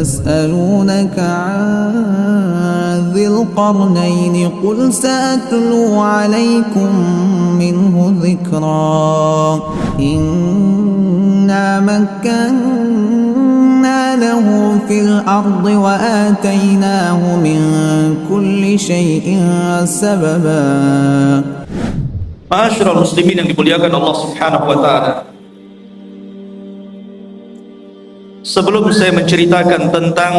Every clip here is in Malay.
ويسألونك عن ذي القرنين قل سأتلو عليكم منه ذكرا إنا مكنا له في الأرض وآتيناه من كل شيء سببا. Ma'asyiral muslimin yang dimuliakan Allah Subhanahu wa taala. Sebelum saya menceritakan tentang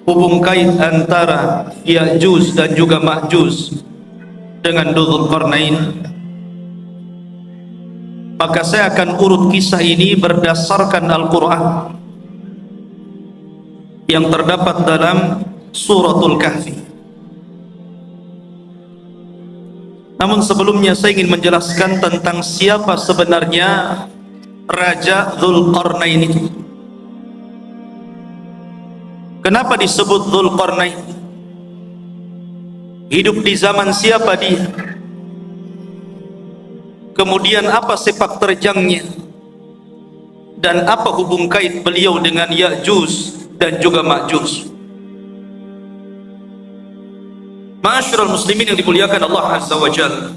hubung kait antara Ya'juj dan juga Ma'juj dengan Dzulqarnain, maka saya akan urut kisah ini berdasarkan Al-Quran yang terdapat dalam Suratul Kahfi. Namun sebelumnya saya ingin menjelaskan tentang siapa sebenarnya Raja Dzulqarnain itu. Kenapa disebut Dzulqarnain? Hidup di zaman siapa dia? Kemudian apa sepak terjangnya? Dan apa hubung kait beliau dengan Ya'juj dan juga Ma'juj? Ma'asyiral muslimin yang dimuliakan Allah Azza wa Jalla,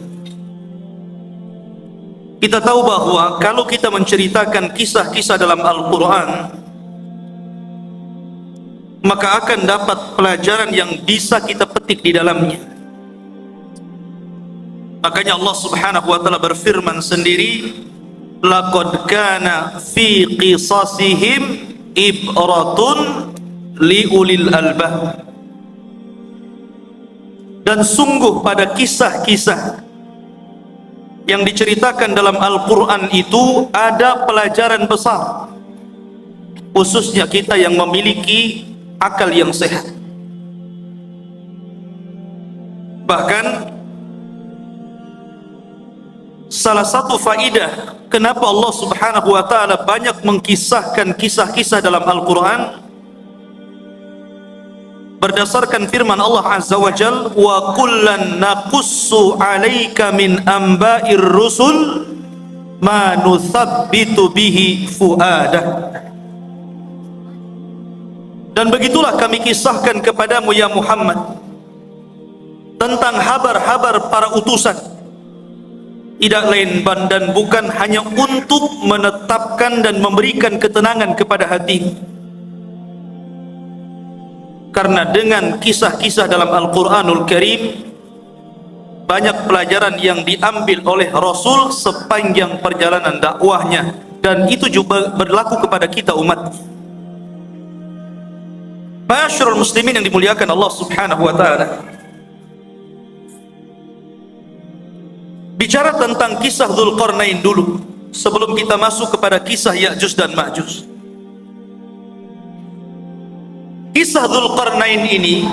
kita tahu bahwa kalau kita menceritakan kisah-kisah dalam Al-Quran, maka akan dapat pelajaran yang bisa kita petik di dalamnya. Makanya Allah Subhanahu wa taala berfirman sendiri, laqad kana fi qisasihim ibratun liulil albab. Dan sungguh pada kisah-kisah yang diceritakan dalam Al-Quran itu ada pelajaran besar, khususnya kita yang memiliki akal yang sehat. Bahkan salah satu faidah kenapa Allah Subhanahu wa taala banyak mengkisahkan kisah-kisah dalam Al-Quran, berdasarkan firman Allah Azza wa Jal, wa kullan naqussu alaika min amba'ir rusul ma nuthabbitu bihi fuadah. Dan begitulah kami kisahkan kepadamu ya Muhammad tentang habar-habar para utusan, tidak lain dan bukan hanya untuk menetapkan dan memberikan ketenangan kepada hatimu. Karena dengan kisah-kisah dalam Al-Quranul Karim banyak pelajaran yang diambil oleh Rasul sepanjang perjalanan dakwahnya, dan itu juga berlaku kepada kita umat. Ma'asyiral muslimin yang dimuliakan Allah Subhanahu wa taala, bicara tentang kisah Dzulqarnain dulu sebelum kita masuk kepada kisah Ya'juj dan Ma'juj. Kisah Dzulqarnain ini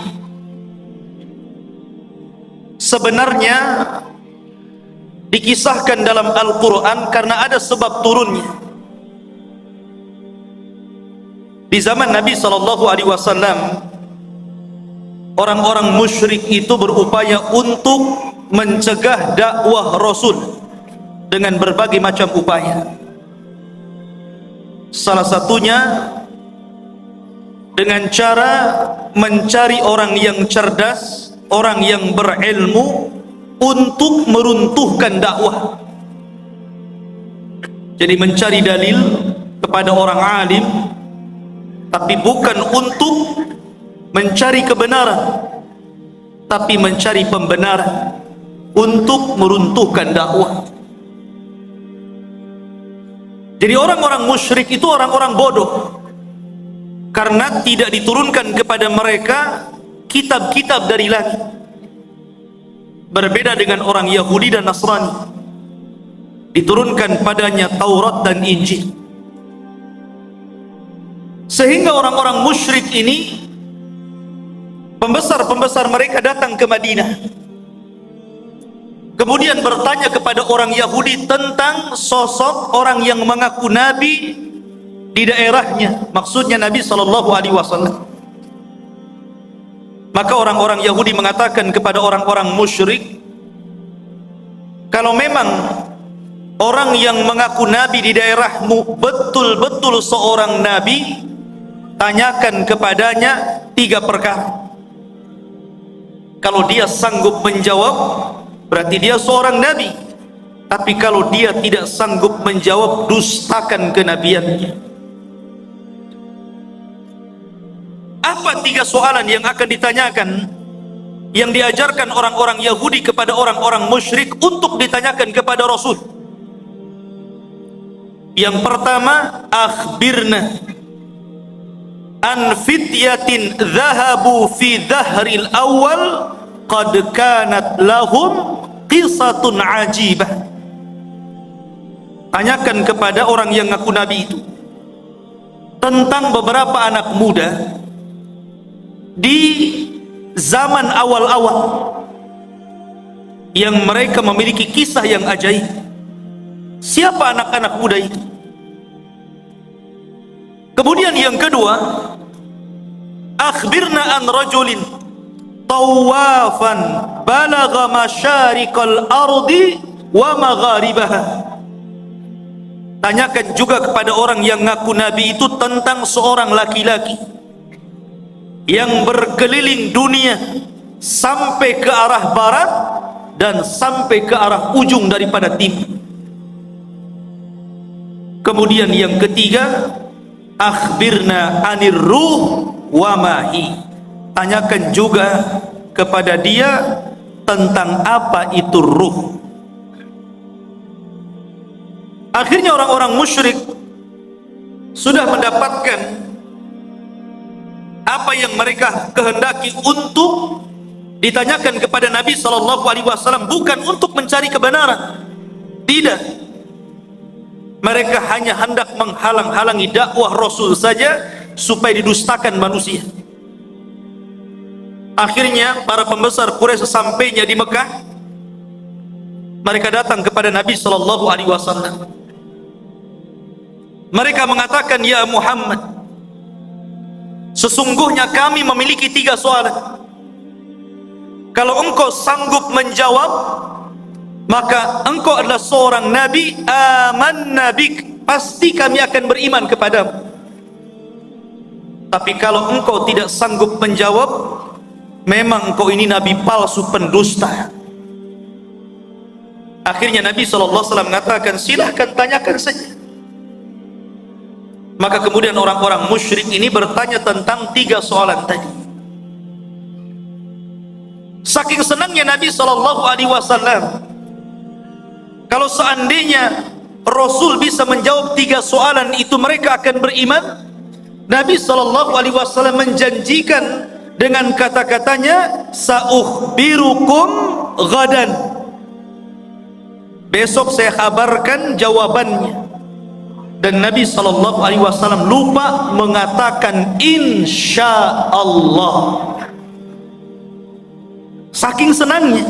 sebenarnya dikisahkan dalam Al-Quran karena ada sebab turunnya. Di zaman Nabi SAW, orang-orang musyrik itu berupaya untuk mencegah dakwah Rasul dengan berbagai macam upaya. Salah satunya dengan cara mencari orang yang cerdas, orang yang berilmu untuk meruntuhkan dakwah. Jadi mencari dalil kepada orang alim, tapi bukan untuk mencari kebenaran, tapi mencari pembenaran untuk meruntuhkan dakwah. Jadi orang-orang musyrik itu orang-orang bodoh, karena tidak diturunkan kepada mereka kitab-kitab dari langit. Berbeda dengan orang Yahudi dan Nasrani, diturunkan padanya Taurat dan Injil. Sehingga orang-orang musyrik ini, pembesar-pembesar mereka datang ke Madinah, kemudian bertanya kepada orang Yahudi tentang sosok orang yang mengaku nabi di daerahnya, maksudnya Nabi SAW. Maka orang-orang Yahudi mengatakan kepada orang-orang musyrik, kalau memang orang yang mengaku nabi di daerahmu betul-betul seorang nabi, tanyakan kepadanya 3 perkara. Kalau dia sanggup menjawab, berarti dia seorang nabi. Tapi kalau dia tidak sanggup menjawab, dustakan kenabiannya. Apa 3 soalan yang akan ditanyakan, yang diajarkan orang-orang Yahudi kepada orang-orang musyrik untuk ditanyakan kepada Rasul? Yang pertama, akhbirna an fityatin dhahabu fi dhahril awal qad kanat lahum qisatun ajibah. Tanyakan kepada orang yang ngaku nabi itu tentang beberapa anak muda di zaman awal-awal yang mereka memiliki kisah yang ajaib. Siapa anak-anak muda itu? Kemudian yang kedua, akhbirna an rajulin tawafan balagha masyariqal ardi wa magharibaha. Tanyakan juga kepada orang yang ngaku nabi itu tentang seorang laki-laki yang berkeliling dunia sampai ke arah barat dan sampai ke arah ujung daripada timur. Kemudian yang ketiga, akhbirna anir ruh wa mahi. Tanyakan juga kepada dia tentang apa itu ruh. Akhirnya orang-orang musyrik sudah mendapatkan apa yang mereka kehendaki untuk ditanyakan kepada Nabi SAW, bukan untuk mencari kebenaran. Tidak. Mereka hanya hendak menghalang-halangi dakwah Rasul saja supaya didustakan manusia. Akhirnya para pembesar Quraisy sesampainya di Mekah, mereka datang kepada Nabi SAW. Mereka mengatakan, ya Muhammad, sesungguhnya kami memiliki 3 soalan. Kalau engkau sanggup menjawab, maka engkau adalah seorang nabi, amanna bik, pasti kami akan beriman kepadamu. Tapi kalau engkau tidak sanggup menjawab, memang engkau ini nabi palsu, pendusta. Akhirnya Nabi SAW mengatakan, silahkan tanyakan saja. Maka kemudian orang-orang musyrik ini bertanya tentang 3 soalan tadi. Saking senangnya Nabi SAW, kalau seandainya Rasul bisa menjawab 3 soalan itu, mereka akan beriman. Nabi SAW menjanjikan dengan kata-katanya, saukhbirukum ghadan, besok saya kabarkan jawabannya. Dan Nabi SAW lupa mengatakan insya Allah. Saking senangnya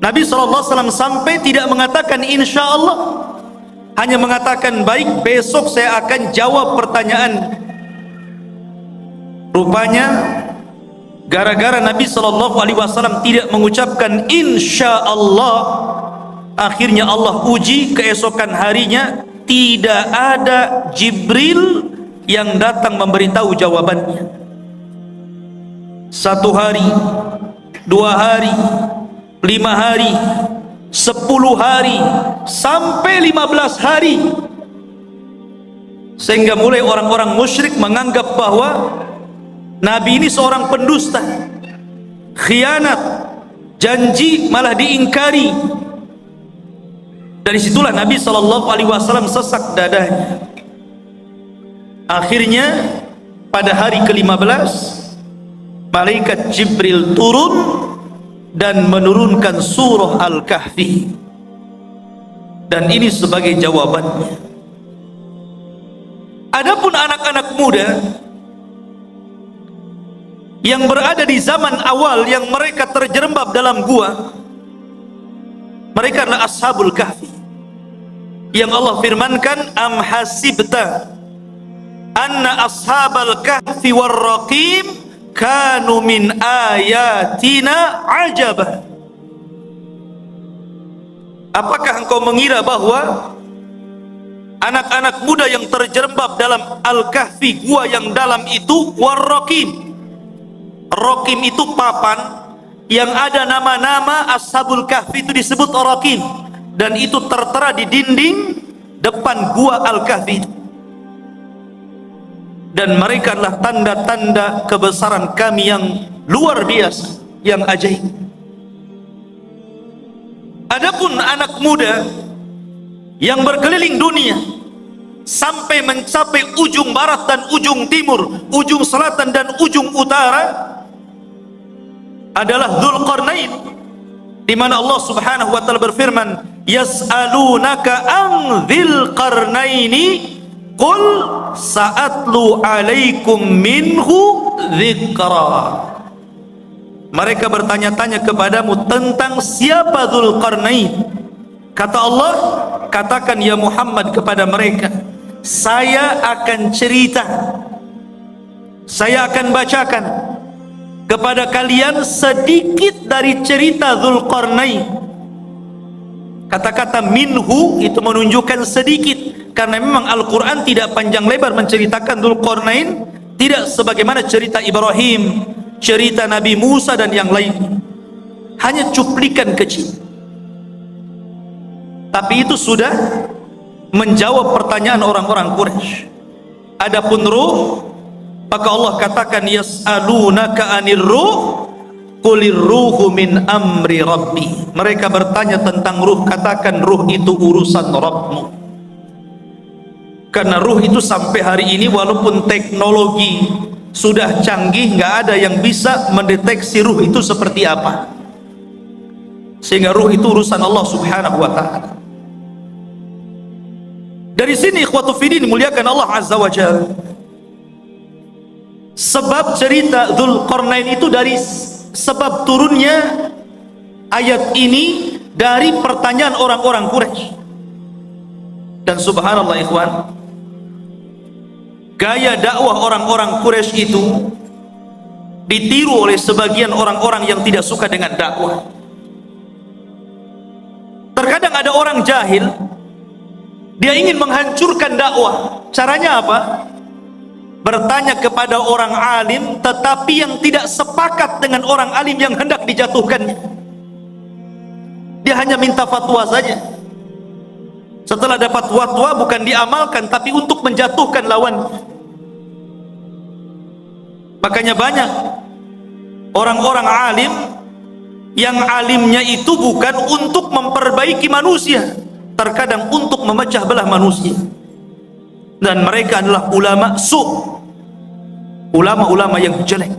Nabi SAW sampai tidak mengatakan insya Allah, hanya mengatakan baik, besok saya akan jawab pertanyaan. Rupanya gara-gara Nabi SAW tidak mengucapkan insya Allah, akhirnya Allah uji keesokan harinya, tidak ada Jibril yang datang memberitahu jawabannya. 1 hari, 2 hari, 5 hari, 10 hari, sampai 15 hari. Sehingga mulai orang-orang musyrik menganggap bahwa Nabi ini seorang pendusta, khianat, janji malah diingkari. Dari situlah Nabi SAW sesak dadanya. Akhirnya pada hari ke-15 malaikat Jibril turun dan menurunkan surah Al-Kahfi, dan ini sebagai jawabannya. Adapun anak-anak muda yang berada di zaman awal yang mereka terjerembab dalam gua, mereka adalah Ashabul Kahfi, yang Allah firmankan, am hasibta anna ashabal kahfi warraqim kanu min ayatina ajaba. Apakah engkau mengira bahwa anak-anak muda yang terjerembab dalam Al-Kahfi, gua yang dalam itu, warrokim. Rokim itu papan yang ada nama-nama Ashabul Kahfi, itu disebut rokim, dan itu tertera di dinding depan gua Al-Kahfi. Dan mereka adalah tanda-tanda kebesaran kami yang luar biasa, yang ajaib. Adapun anak muda yang berkeliling dunia sampai mencapai ujung barat dan ujung timur, ujung selatan dan ujung utara, adalah Dzulqarnain, di mana Allah Subhanahu wa taala berfirman, yas'alunaka an dzil qarnaini qul sa'atlu alaikum minhu dzikra. Mereka bertanya-tanya kepadamu tentang siapa Dzulqarnain. Kata Allah, katakan ya Muhammad kepada mereka, saya akan cerita, saya akan bacakan kepada kalian sedikit dari cerita Dzulqarnain. Kata-kata minhu itu menunjukkan sedikit, karena memang Al-Quran tidak panjang lebar menceritakan Dzulqarnain, tidak sebagaimana cerita Ibrahim, cerita Nabi Musa dan yang lain, hanya cuplikan kecil. Tapi itu sudah menjawab pertanyaan orang-orang Quraisy. Adapun ruh, maka Allah katakan yas'alunaka 'anir ruh qulir ruhu min amri rabbi. Mereka bertanya tentang ruh, katakan ruh itu urusan Rabbmu. Karena ruh itu sampai hari ini walaupun teknologi sudah canggih, nggak ada yang bisa mendeteksi ruh itu seperti apa. Sehingga ruh itu urusan Allah Subhanahu wa taala. Dari sini ikhwatu fiddin muliakan Allah Azza wa Jalla. Sebab cerita Dzulqarnain itu dari sebab turunnya ayat ini dari pertanyaan orang-orang Quraisy. Dan subhanallah ikhwan, gaya dakwah orang-orang Quraisy itu ditiru oleh sebagian orang-orang yang tidak suka dengan dakwah. Terkadang ada orang jahil, dia ingin menghancurkan dakwah. Caranya apa? Bertanya kepada orang alim, tetapi yang tidak sepakat dengan orang alim yang hendak dijatuhkannya. Dia hanya minta fatwa saja. Setelah dapat fatwa bukan diamalkan, tapi untuk menjatuhkan lawan. Makanya banyak orang-orang alim yang alimnya itu bukan untuk memperbaiki manusia, terkadang untuk memecah belah manusia. Dan mereka adalah ulama ulama-ulama yang jelek.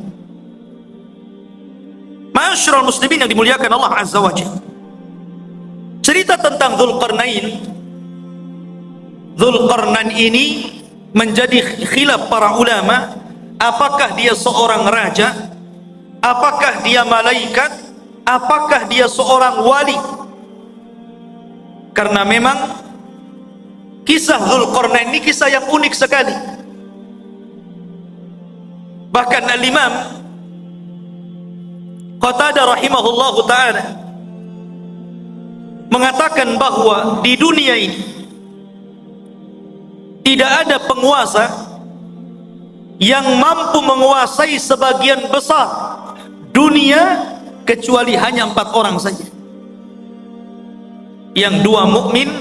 Ma'asyiral muslimin yang dimuliakan Allah Azza wa Jalla, cerita tentang Dzulqarnain ini menjadi khilaf para ulama. Apakah dia seorang raja? Apakah dia malaikat? Apakah dia seorang wali? Karena memang kisah Dzulqarnain ini kisah yang unik sekali. Bahkan Al-Imam Qatadah rahimahullahu ta'ala mengatakan bahwa di dunia ini tidak ada penguasa yang mampu menguasai sebagian besar dunia kecuali hanya 4 orang saja, yang 2 mukmin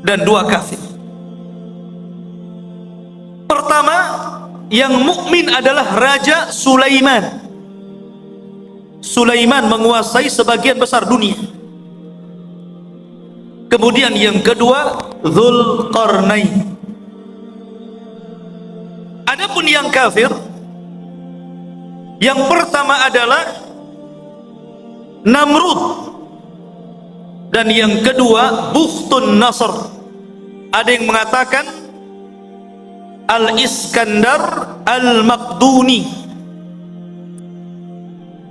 dan 2 kafir. Pertama, yang mukmin adalah Raja Sulaiman. Sulaiman menguasai sebagian besar dunia. Kemudian yang kedua, Dzulqarnain. Adapun yang kafir, yang pertama adalah Namrud, dan yang kedua Bukhtun Nasr. Ada yang mengatakan Al-Iskandar Al-Maqduni,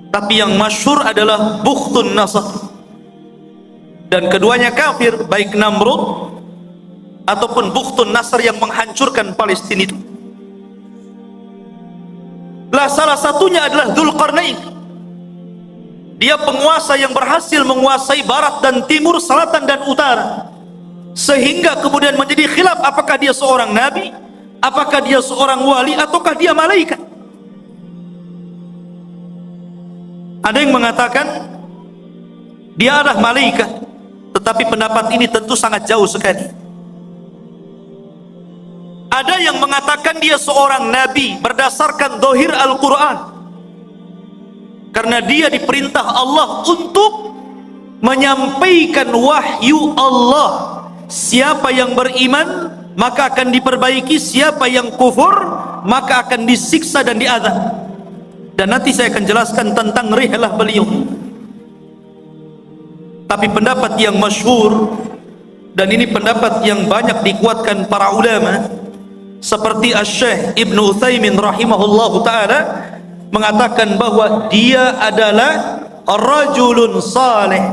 tapi yang masyhur adalah Bukhtun Nasr. Dan keduanya kafir, baik Namrud ataupun Bukhtun Nasr yang menghancurkan Palestina itu. Lah salah satunya adalah Dzulqarnain. Dia penguasa yang berhasil menguasai barat dan timur, selatan dan utara, sehingga kemudian menjadi khilaf apakah dia seorang nabi, apakah dia seorang wali, ataukah dia malaikat. Ada yang mengatakan dia adalah malaikat, tetapi pendapat ini tentu sangat jauh sekali. Ada yang mengatakan dia seorang nabi berdasarkan zahir Al-Quran, karena dia diperintah Allah untuk menyampaikan wahyu Allah. Siapa yang beriman maka akan diperbaiki, siapa yang kufur maka akan disiksa dan diazab. Dan nanti saya akan jelaskan tentang rihlah beliau. Tapi pendapat yang masyhur, dan ini pendapat yang banyak dikuatkan para ulama seperti Asy-Syaikh Ibnu Utsaimin rahimahullahu taala, mengatakan bahwa dia adalah rajulun saleh,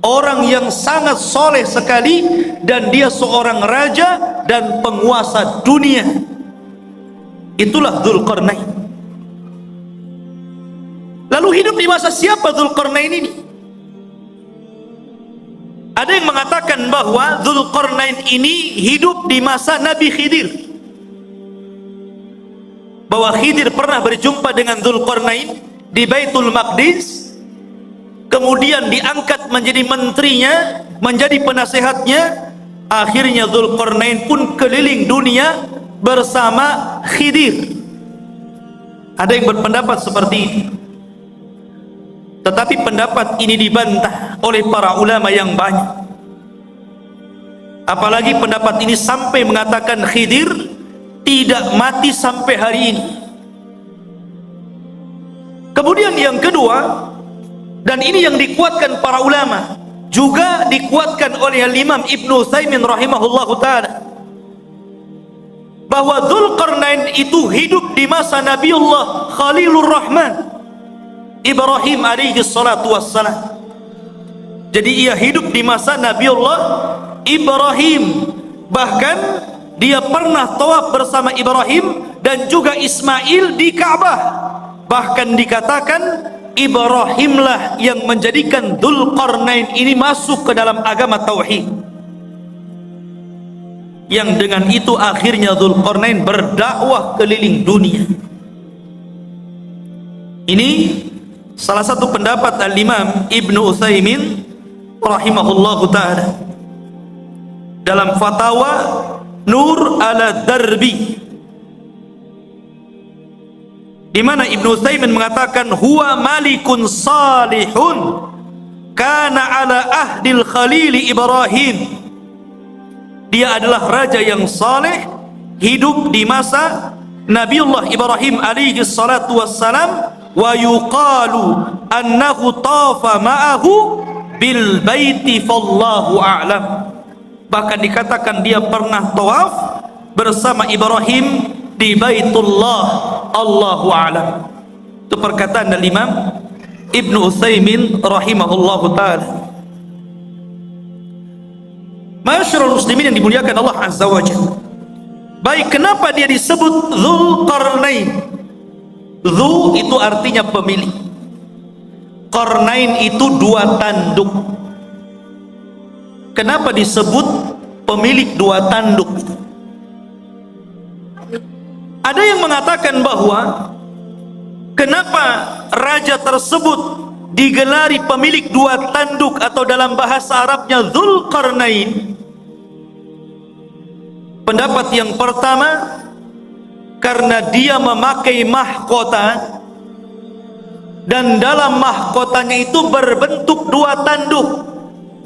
orang yang sangat soleh sekali, dan dia seorang raja dan penguasa dunia. Itulah Dzulqarnain. Lalu hidup di masa siapa Dzulqarnain ini? Ada yang mengatakan bahwa Dzulqarnain ini hidup di masa Nabi Khidir, bahwa Khidir pernah berjumpa dengan Dzulqarnain di Baitul Maqdis, kemudian diangkat menjadi menterinya, menjadi penasehatnya. Akhirnya Dzulqarnain pun keliling dunia bersama Khidir. Ada yang berpendapat seperti ini, tetapi pendapat ini dibantah oleh para ulama yang banyak. Apalagi pendapat ini sampai mengatakan Khidir tidak mati sampai hari ini. Kemudian yang kedua, dan ini yang dikuatkan para ulama, juga dikuatkan oleh Imam Ibnu Utsaimin rahimahullahu taala, bahwa Dzulqarnain itu hidup di masa Nabiullah Khalilur Rahman Ibrahim alaihi salatu wassalam. Jadi ia hidup di masa Nabiullah Ibrahim, bahkan dia pernah tawaf bersama Ibrahim dan juga Ismail di Ka'bah. Bahkan dikatakan Ibrahimlah yang menjadikan Dzulqarnain ini masuk ke dalam agama tauhid, yang dengan itu akhirnya Dzulqarnain berdakwah keliling dunia. Ini salah satu pendapat Al-Imam Ibnu Utsaimin rahimahullahu ta'ala dalam fatwa Nur ala Darbi, di mana Ibnu Utsaimin mengatakan huwa malikun salihun kana ala ahdil khalil Ibrahim. Dia adalah raja yang saleh, hidup di masa Nabiullah Ibrahim alaihi salatu wassalam, wa yuqalu annahu tafa ma'ahu bil baiti fallahu a'lam. Bahkan dikatakan dia pernah tawaf bersama Ibrahim di Baitullah, Allahu a'lam. Itu perkataan dari Imam Ibnu Utsaimin rahimahullahu taala. Masyarul muslimin yang dimuliakan Allah azza wa jalla. Baik, kenapa dia disebut Dzulqarnain? Dzu itu artinya pemilik, Qarnain itu dua tanduk. Kenapa disebut pemilik dua tanduk? Ada yang mengatakan bahwa kenapa raja tersebut digelari pemilik dua tanduk, atau dalam bahasa Arabnya Dzulqarnain. Pendapat yang pertama, karena dia memakai mahkota, dan dalam mahkotanya itu berbentuk dua tanduk.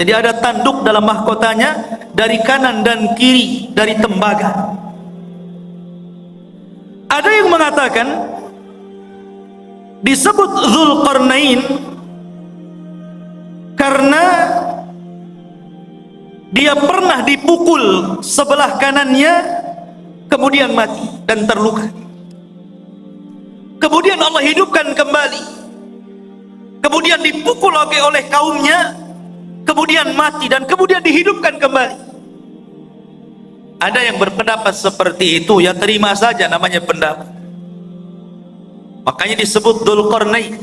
Jadi ada tanduk dalam mahkotanya dari kanan dan kiri, dari tembaga. Ada yang mengatakan disebut Dzulqarnain karena dia pernah dipukul sebelah kanannya, kemudian mati dan terluka. Kemudian Allah hidupkan kembali, kemudian dipukul lagi oleh kaumnya, kemudian mati dan kemudian dihidupkan kembali. Ada yang berpendapat seperti itu, ya terima saja, namanya pendapat. Makanya disebut Dzulqarnain.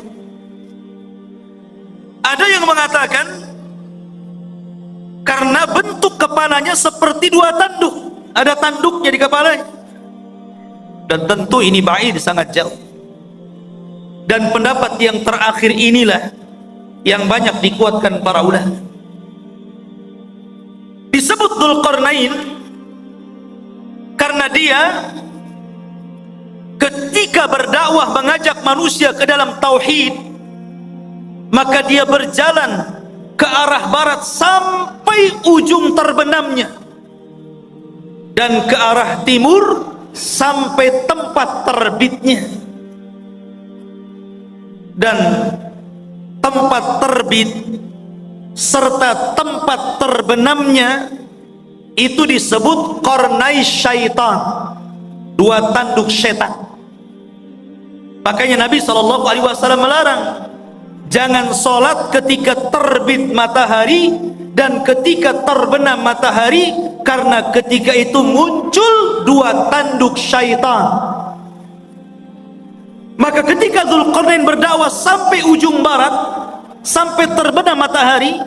Ada yang mengatakan karena bentuk kepalanya seperti dua tanduk, ada tanduknya di kepalanya. Dan tentu ini ba'id, sangat jauh. Dan pendapat yang terakhir inilah yang banyak dikuatkan para ulama. Disebut Dzulqarnain karena dia ketika berdakwah mengajak manusia ke dalam tauhid, maka dia berjalan ke arah barat sampai ujung terbenamnya, dan ke arah timur sampai tempat terbitnya. Dan tempat terbit serta tempat terbenamnya itu disebut qarnai syaitan, dua tanduk syaitan. Makanya Nabi SAW melarang jangan sholat ketika terbit matahari dan ketika terbenam matahari, karena ketika itu muncul dua tanduk syaitan. Maka ketika Dzulqarnain berdakwah sampai ujung barat, sampai terbenam matahari,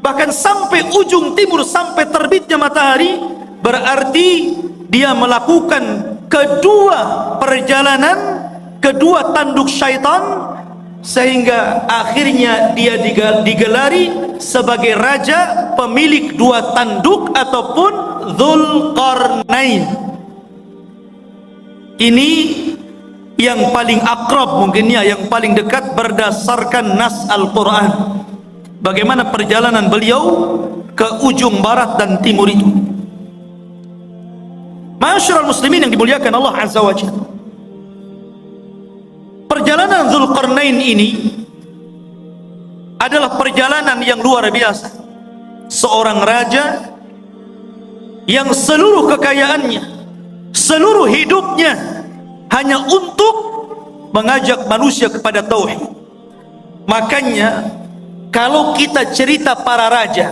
bahkan sampai ujung timur, sampai terbitnya matahari, berarti dia melakukan kedua perjalanan, kedua tanduk syaitan, sehingga akhirnya dia digelari sebagai raja pemilik dua tanduk ataupun Dzulqarnain. Ini yang paling akrab mungkinnya, yang paling dekat berdasarkan nas Al-Quran, bagaimana perjalanan beliau ke ujung barat dan timur itu. Ma'asyiral muslimin yang dimuliakan Allah Azza wa Jalla, perjalanan Dzulqarnain ini adalah perjalanan yang luar biasa. Seorang raja yang seluruh kekayaannya, seluruh hidupnya hanya untuk mengajak manusia kepada tauhid. Makanya kalau kita cerita para raja,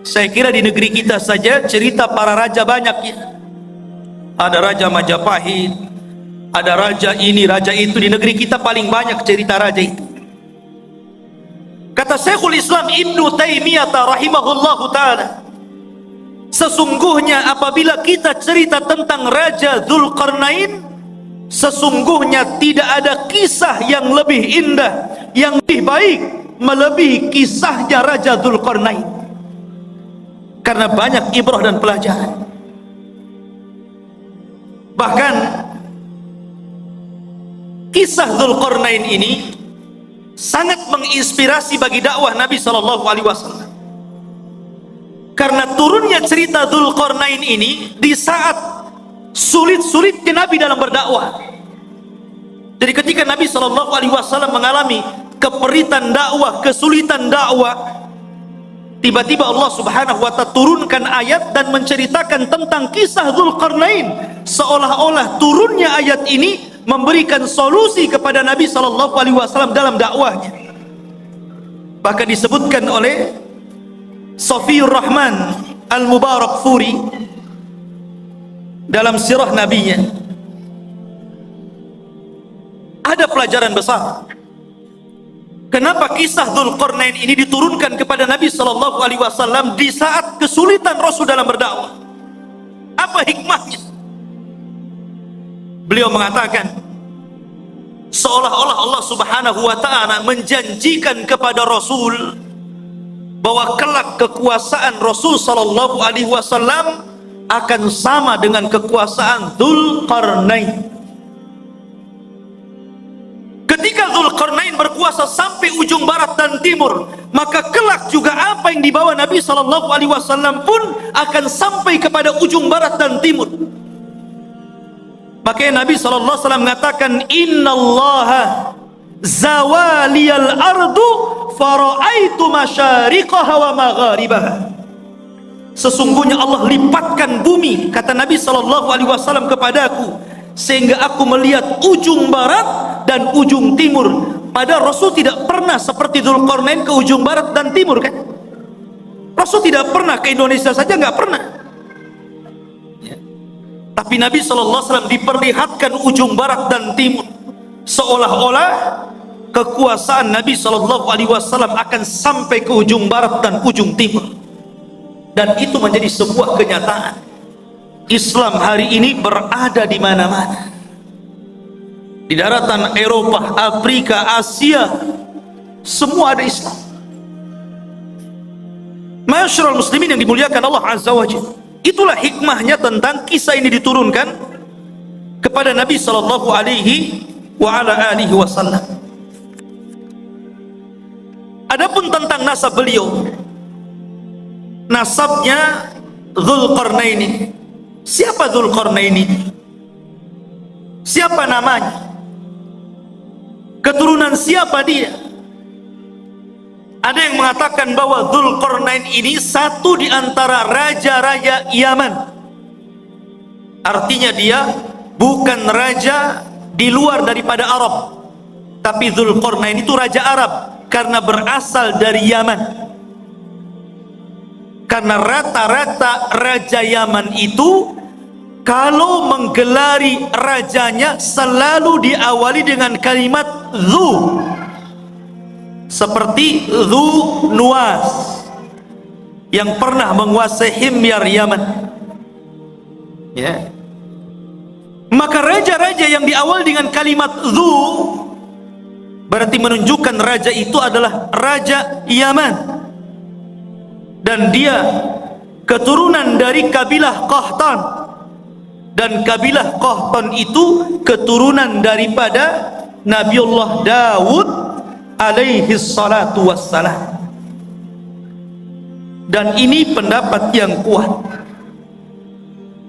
saya kira di negeri kita saja cerita para raja banyak ya. Ada Raja Majapahit, ada raja ini, raja itu. Di negeri kita paling banyak cerita raja itu. Kata Syekhul Islam Ibnu Taimiyah rahimahullahu ta'ala, sesungguhnya apabila kita cerita tentang Raja Dzulqarnain, sesungguhnya tidak ada kisah yang lebih indah, yang lebih baik melebihi kisahnya Raja Dzulqarnain, karena banyak ibrah dan pelajaran. Bahkan kisah Dzulqarnain ini sangat menginspirasi bagi dakwah Nabi SAW, karena turunnya cerita Dzulqarnain ini di saat sulit-sulitnya Nabi dalam berdakwah. Jadi ketika Nabi SAW mengalami keperitan dakwah, kesulitan dakwah, tiba-tiba Allah Subhanahu wa ta'ala turunkan ayat dan menceritakan tentang kisah Dzulqarnain, seolah-olah turunnya ayat ini memberikan solusi kepada Nabi SAW dalam dakwahnya. Bahkan disebutkan oleh Safiyur Rahman Al-Mubarakfuri dalam sirah nabinya, ada pelajaran besar. Kenapa kisah Dzulqarnain ini diturunkan kepada Nabi SAW di saat kesulitan Rasul dalam berdakwah? Apa hikmahnya? Beliau mengatakan, seolah-olah Allah Subhanahu wa ta'ala menjanjikan kepada Rasul bahwa kelak kekuasaan Rasul SAW akan sama dengan kekuasaan Dzulqarnain. Ketika Dzulqarnain berkuasa sampai ujung barat dan timur, maka kelak juga apa yang dibawa Nabi SAW pun akan sampai kepada ujung barat dan timur. Makanya Nabi SAW mengatakan, innallaha zawaliyal ardu fara'aitu masyariqaha wa magharibaha. Sesungguhnya Allah lipatkan bumi, kata Nabi SAW kepadaku, sehingga aku melihat ujung barat dan ujung timur. Padahal Rasul tidak pernah seperti Dzulqarnain ke ujung barat dan timur, kan? Rasul tidak pernah ke Indonesia saja, nggak pernah. Tapi Nabi SAW diperlihatkan ujung barat dan timur, seolah-olah kekuasaan Nabi SAW akan sampai ke ujung barat dan ujung timur. dan itu menjadi sebuah kenyataan. Islam hari ini berada di mana-mana, di daratan Eropa, Afrika, Asia, semua ada Islam. Ma'asyiral muslimin yang dimuliakan Allah Azza wa Jalla, itulah hikmahnya tentang kisah ini diturunkan kepada Nabi sallallahu alaihi wa ala alihi wasallam. Adapun tentang nasab beliau, nasabnya Dzulqarnaini. Siapa Dzulqarnaini? Siapa namanya? Keturunan siapa dia? Ada yang mengatakan bahwa Dzulqarnain ini satu di antara raja-raja Yaman. Artinya dia bukan raja di luar daripada Arab, tapi Dzulqarnain itu raja Arab karena berasal dari Yaman. Karena rata-rata raja Yaman itu kalau menggelari rajanya selalu diawali dengan kalimat Dzu, seperti Dzu Nuwas yang pernah menguasai Himyar Yaman, ya. Maka raja-raja yang diawali dengan kalimat Dzu berarti menunjukkan raja itu adalah raja Yaman, dan dia keturunan dari kabilah Qahtan, dan kabilah Qahtan itu keturunan daripada Nabiullah Daud alaihi salatu wassalam. Dan ini pendapat yang kuat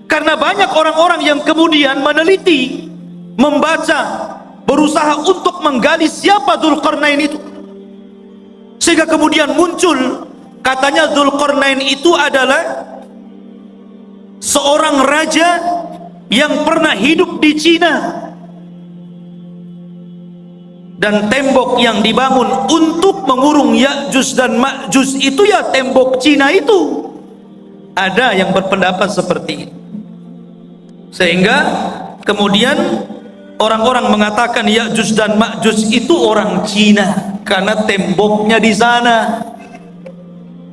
karena banyak orang-orang yang kemudian meneliti, membaca, berusaha untuk menggali siapa Dzulqarnain itu, sehingga kemudian muncul katanya Dzulqarnain itu adalah seorang raja yang pernah hidup di Cina, dan tembok yang dibangun untuk mengurung Ya'juj dan Ma'juj itu ya tembok Cina itu. Ada yang berpendapat seperti itu, sehingga kemudian orang-orang mengatakan Ya'juj dan Ma'juj itu orang Cina karena temboknya di sana,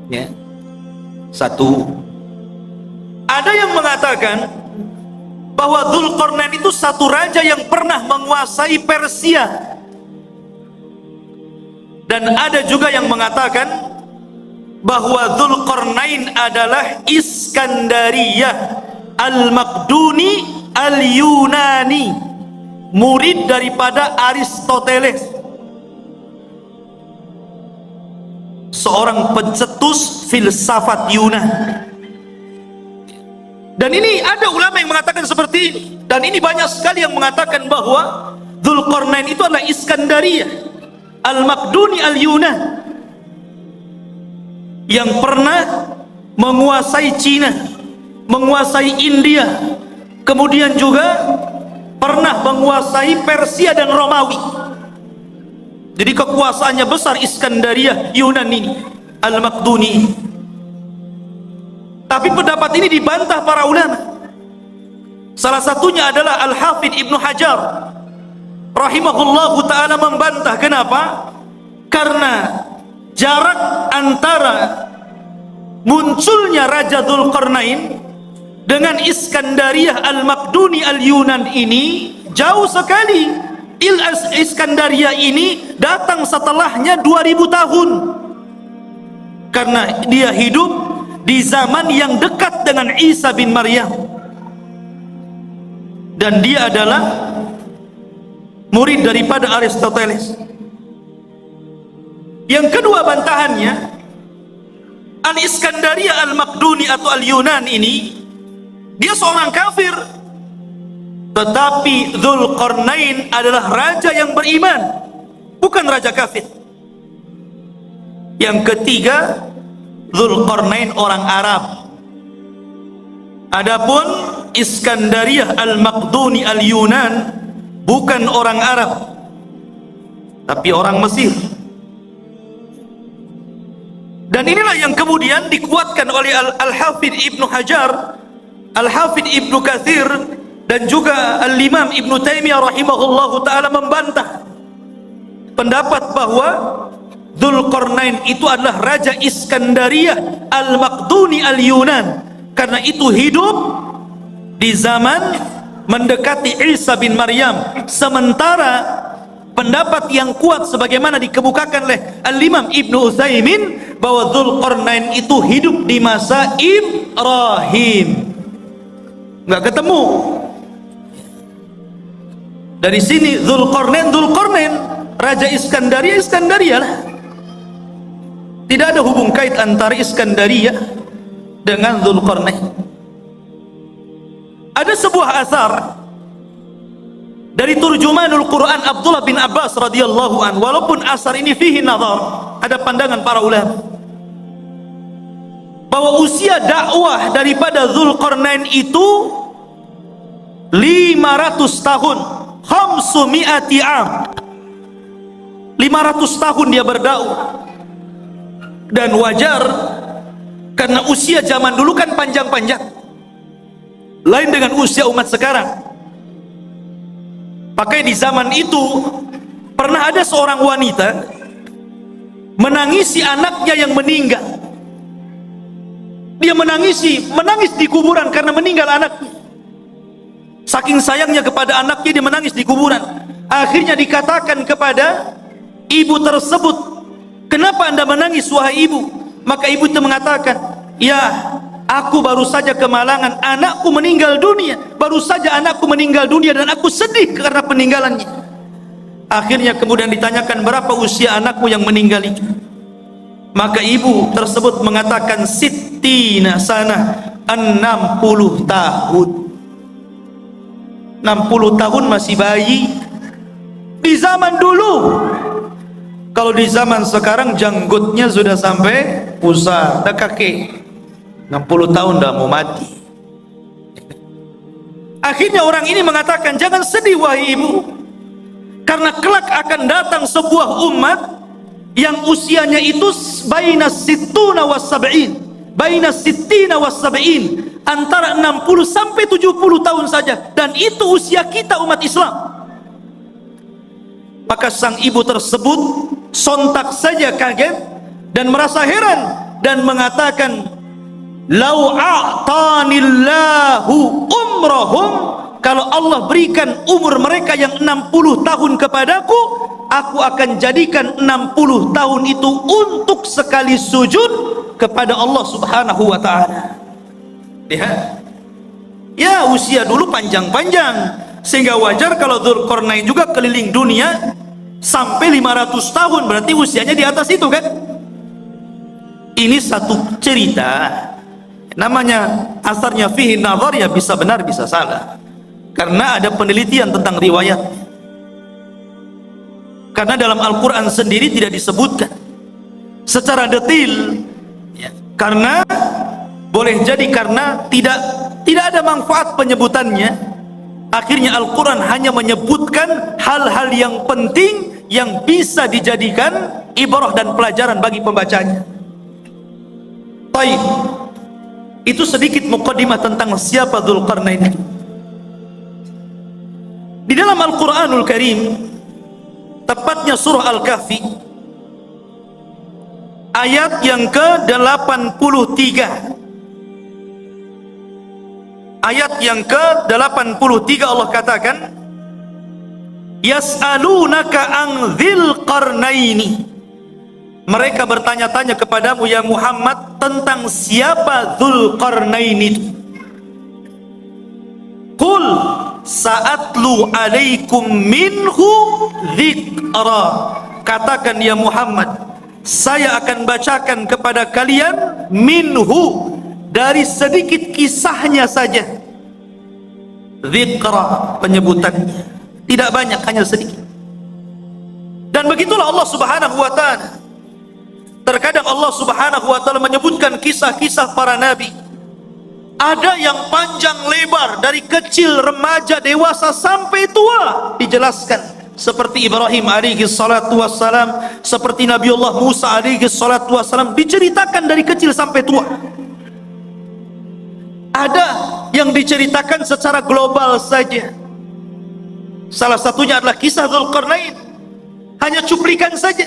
ya. Satu. Ada yang mengatakan bahwa Dzulqarnain itu satu raja yang pernah menguasai Persia, dan ada juga yang mengatakan bahwa Dzulqarnain adalah Iskandariyah Al-Maqduni Al-Yunani, murid daripada Aristoteles, seorang pencetus filsafat Yunani. Dan ini ada ulama yang mengatakan seperti ini, dan ini banyak sekali yang mengatakan bahwa Dzulqarnain itu adalah Iskandariyah Al-Maqduni Al-Yunan yang pernah menguasai Cina, menguasai India, kemudian juga pernah menguasai Persia dan Romawi. Jadi kekuasaannya besar Iskandariyah Yunan ini, Al-Maqduni. Tapi pendapat ini dibantah para ulama. Salah satunya adalah Al-Hafidh Ibnu Hajar rahimahullahu ta'ala membantah. Kenapa? Karena jarak antara munculnya Raja Dzulqarnain dengan Iskandariyah Al-Maqduni Al-Yunan ini jauh sekali. Iskandariyah ini datang setelahnya 2000 tahun, karena dia hidup di zaman yang dekat dengan Isa bin Maryam, dan dia adalah murid daripada Aristoteles. Yang kedua bantahannya, Al-Iskandariyah Al-Maqduni atau Al-Yunan ini dia seorang kafir, tetapi Dzulqarnain adalah raja yang beriman, bukan raja kafir. Yang ketiga, Dzulqarnain orang Arab. Adapun Iskandariyah Al-Maqduni Al-Yunan bukan orang Arab, tapi orang Mesir. Dan inilah yang kemudian dikuatkan oleh Al-Hafidh Ibnu Hajar, Al-Hafidh Ibnu Katsir, dan juga Al-Imam Ibnu Taimiyah rahimahullahu ta'ala membantah pendapat bahwa Dzulqarnain itu adalah Raja Iskandariyah Al-Maqduni Al-Yunan, karena itu hidup di zaman mendekati Isa bin Maryam. Sementara pendapat yang kuat sebagaimana dikemukakan oleh Al-Imam Ibnu Utsaimin bahwa Dzulqarnain itu hidup di masa Ibrahim. Nggak ketemu. Dari sini Dzulqarnain Raja Iskandaria lah. Tidak ada hubung kait antara Iskandaria dengan Dzulqarnain. Ada sebuah asar dari turjumanul Quran Abdullah bin Abbas radhiyallahu an, walaupun asar ini fihi nazar, ada pandangan para ulama bahwa usia dakwah daripada Dzulqarnain itu 500 tahun, 500 am. 500 tahun dia berdakwah. Dan wajar karena usia zaman dulu kan panjang-panjang, lain dengan usia umat sekarang. Pakai di zaman itu pernah ada seorang wanita menangisi anaknya yang meninggal. Dia menangis di kuburan karena meninggal anaknya. Saking sayangnya kepada anaknya, dia menangis di kuburan. Akhirnya dikatakan kepada ibu tersebut, "Kenapa Anda menangis wahai ibu?" Maka ibu itu mengatakan, "Ya, aku baru saja kemalangan, anakku meninggal dunia. Baru saja anakku meninggal dunia dan aku sedih karena peninggalannya." Akhirnya kemudian ditanyakan, "Berapa usia anakmu yang meninggal itu?" Maka ibu tersebut mengatakan, "Sittina sana, 60 tahun." 60 tahun masih bayi di zaman dulu. Kalau di zaman sekarang janggutnya sudah sampai pusat, dah kakek. 60 tahun dah mau mati. Akhirnya orang ini mengatakan, "Jangan sedih wahai ibu, karena kelak akan datang sebuah umat yang usianya itu baina sittuna was sab'in, antara 60 sampai 70 tahun saja, dan itu usia kita umat Islam." Maka sang ibu tersebut sontak saja kaget dan merasa heran dan mengatakan, "Lau a'tanillahu umrahum," kalau Allah berikan umur mereka yang 60 tahun kepadaku, aku akan jadikan 60 tahun itu untuk sekali sujud kepada Allah Subhanahu wa ta'ala. Lihat, ya usia dulu panjang-panjang, sehingga wajar kalau Dzulqarnain juga keliling dunia sampai 500 tahun, berarti usianya di atas itu kan. Ini satu cerita, namanya asarnya fihi nazar, ya bisa benar bisa salah, karena ada penelitian tentang riwayat. Karena dalam Al-Quran sendiri tidak disebutkan secara detail, ya. Karena boleh jadi karena tidak ada manfaat penyebutannya. Akhirnya Al-Quran hanya menyebutkan hal-hal yang penting yang bisa dijadikan ibrah dan pelajaran bagi pembacanya. Baik, itu sedikit muqaddimah tentang siapa Dzulqarnain. Di dalam Al-Quranul Karim, tepatnya surah Al-Kahfi, ayat yang ke-83, ayat yang ke-83 Allah katakan, "Yas'alunaka an dzil qarnaini." Mereka bertanya-tanya kepadamu ya Muhammad tentang siapa Dzulqarnain itu. Qul sa'atlu alaikum minhu dzikra. Katakan ya Muhammad, saya akan bacakan kepada kalian minhu, dari sedikit kisahnya saja. Dzikra, penyebutannya tidak banyak, hanya sedikit. Dan begitulah Allah Subhanahu wa ta'ala. Terkadang Allah Subhanahu wa ta'ala menyebutkan kisah-kisah para nabi. Ada yang panjang lebar, dari kecil, remaja, dewasa sampai tua dijelaskan. Seperti Ibrahim alaihi salatu wassalam, seperti Nabiullah Musa alaihi salatu wassalam, diceritakan dari kecil sampai tua. Ada yang diceritakan secara global saja. Salah satunya adalah kisah Dzulqarnain, hanya cuplikan saja.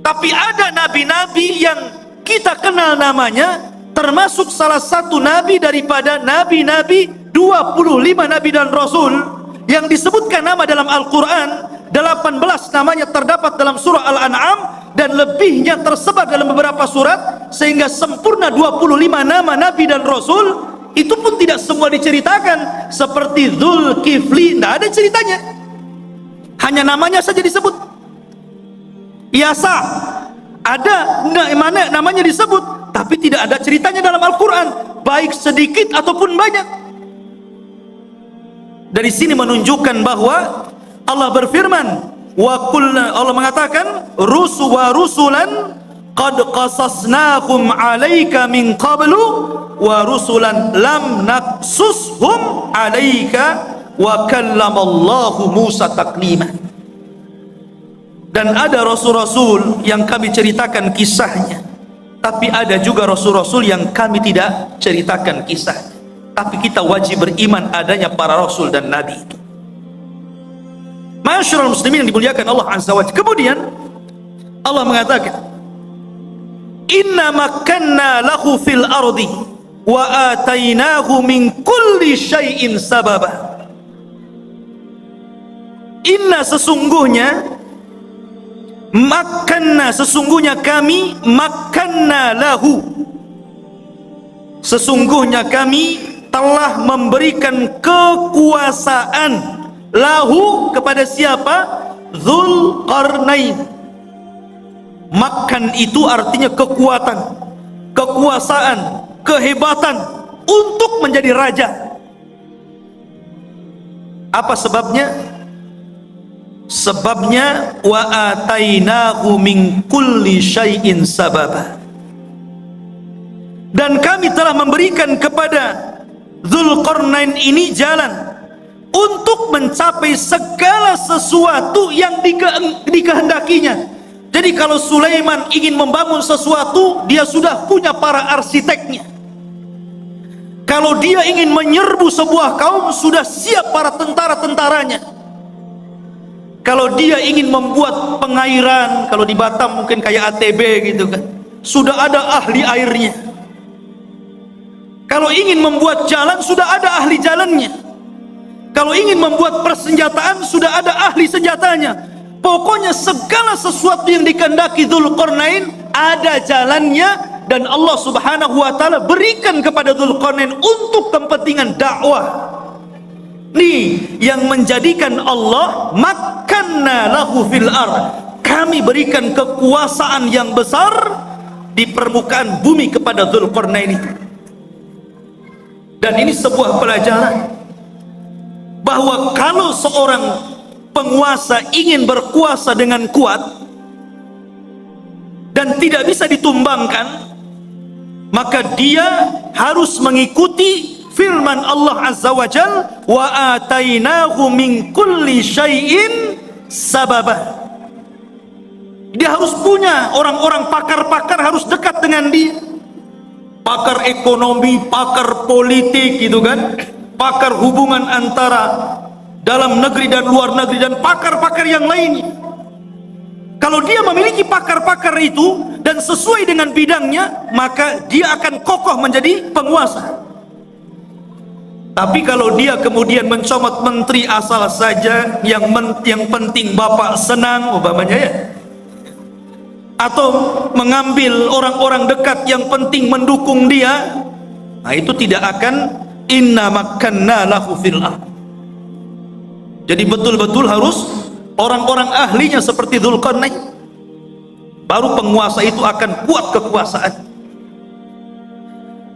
Tapi ada nabi-nabi yang kita kenal namanya, termasuk salah satu nabi daripada nabi-nabi 25 nabi dan rasul yang disebutkan nama dalam Al-Quran. 18 namanya terdapat dalam surah Al-An'am dan lebihnya tersebar dalam beberapa surat, sehingga sempurna 25 nama nabi dan rasul. Itu pun tidak semua diceritakan, seperti Dzulkifli, tidak ada ceritanya, hanya namanya saja disebut. Yasa ada mana namanya disebut, tapi tidak ada ceritanya dalam Al-Quran, baik sedikit ataupun banyak. Dari sini menunjukkan bahwa Allah berfirman, Allah mengatakan, rusulan qad qasasnahum 'alaika min qablu wa rusulan lam naqsushum 'alaika wa kallamallahu Musa taklima. Dan ada rasul-rasul yang kami ceritakan kisahnya, tapi ada juga rasul-rasul yang kami tidak ceritakan kisahnya. Tapi kita wajib beriman adanya para rasul dan nabi itu. Masyarul muslimin yang dimuliakan Allah Azza wa Jalla. Kemudian Allah mengatakan, inna makanna lahu fil ardi wa atainahu min kulli syai'in sababa. Inna sesungguhnya, makanna sesungguhnya kami, makanna lahu sesungguhnya kami telah memberikan kekuasaan lahu kepada siapa? Dzulqarnain. Makan itu artinya kekuatan, kekuasaan, kehebatan untuk menjadi raja. Apa sebabnya? Sebabnya wa atainahu min kulli syai'in sababa. Dan kami telah memberikan kepada Dzulqarnain ini jalan untuk mencapai segala sesuatu yang dikehendakinya. Jadi kalau Sulaiman ingin membangun sesuatu, dia sudah punya para arsiteknya. Kalau dia ingin menyerbu sebuah kaum, sudah siap para tentara-tentaranya. Kalau dia ingin membuat pengairan, kalau di Batam mungkin kayak ATB gitu kan, sudah ada ahli airnya. Kalau ingin membuat jalan, sudah ada ahli jalannya. Kalau ingin membuat persenjataan, sudah ada ahli senjatanya. Pokoknya segala sesuatu yang dikehendaki Dzulqarnain ada jalannya, dan Allah Subhanahu wa taala berikan kepada Dzulqarnain untuk kepentingan dakwah. Nih yang menjadikan Allah makanna lahu fil ard. Kami berikan kekuasaan yang besar di permukaan bumi kepada Dzulqarnain itu. Dan ini sebuah pelajaran bahwa kalau seorang penguasa ingin berkuasa dengan kuat dan tidak bisa ditumbangkan, maka dia harus mengikuti firman Allah Azza wa Jal, wa atainahu min kulli syai'in sababa. Dia harus punya orang-orang pakar-pakar, harus dekat dengan dia, pakar ekonomi, pakar politik gitu kan, pakar hubungan antara dalam negeri dan luar negeri, dan pakar-pakar yang lainnya. Kalau dia memiliki pakar-pakar itu dan sesuai dengan bidangnya, maka dia akan kokoh menjadi penguasa. Tapi kalau dia kemudian mencomot menteri asal saja, yang penting bapak senang umpamanya ya, atau mengambil orang-orang dekat yang penting mendukung dia, nah itu tidak akan inna makanna lahu fil ard. Jadi betul-betul harus orang-orang ahlinya seperti Dzulqarnain, baru penguasa itu akan kuat kekuasaan.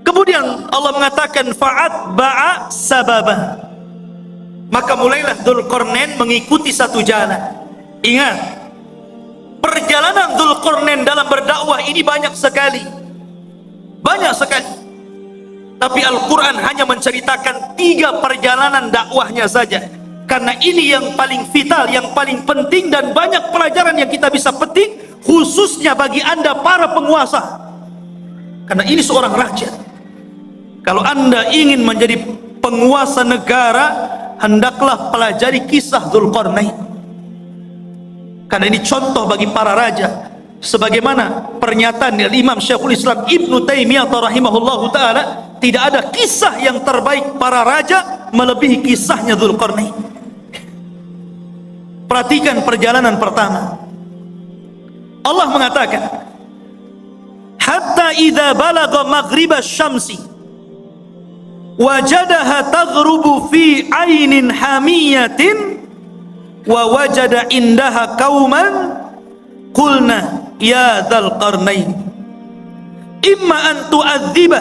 Kemudian Allah mengatakan fa'atba'a sababa, maka mulailah Dzulqarnain mengikuti satu jalan. Ingat, perjalanan Dzulqarnain dalam berdakwah ini banyak sekali, tapi Al-Quran hanya menceritakan 3 perjalanan dakwahnya saja, karena ini yang paling vital, yang paling penting, dan banyak pelajaran yang kita bisa petik, khususnya bagi anda para penguasa, karena ini seorang raja. Kalau anda ingin menjadi penguasa negara, hendaklah pelajari kisah Dzulqarnain, karena ini contoh bagi para raja. sebagaimana pernyataan dari Imam Syekhul Islam Ibnu Taimiyah rahimahullahu taala, tidak ada kisah yang terbaik para raja melebihi kisahnya Dzulqarnain. Perhatikan perjalanan pertama. Allah mengatakan, hatta idza balagha maghribasy syamsi wajadaha taghrubu fi ainin hamiyatin wa wajada indaha qauman qulna ya dzal qarnain imma an tu'adziba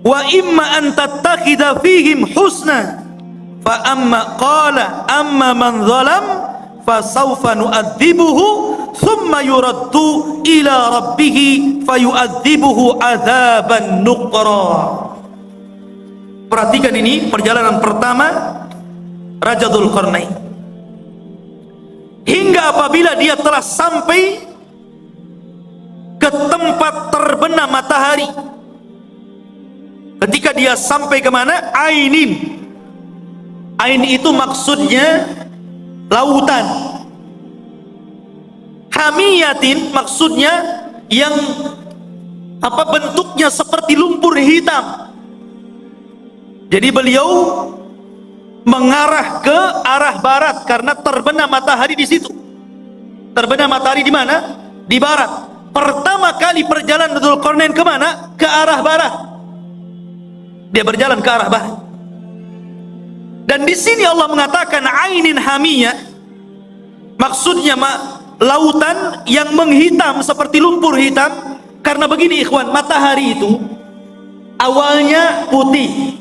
wa imma an tattakhidha fihim husna fa amma qala amma man zalam fa sawfa nu'adzibuhu thumma yuraddu ila rabbih fayu'adzibuhu adzaban nuqra. Perhatikan ini perjalanan pertama Raja Dzulqarnain, hingga apabila dia telah sampai ke tempat terbenam matahari. Ketika dia sampai kemana? Ainin. Ain itu maksudnya lautan. Hamiyatin maksudnya yang bentuknya seperti lumpur hitam. Jadi beliau mengarah ke arah barat karena terbenam matahari di situ. Terbenam matahari di mana? Di barat. Pertama kali perjalanan Dzulqarnain kemana? Ke arah barat. Dia berjalan ke arah barat. Dan di sini Allah mengatakan ainin hamiyah, maksudnya lautan yang menghitam seperti lumpur hitam. Karena begini ikhwan, matahari itu awalnya putih,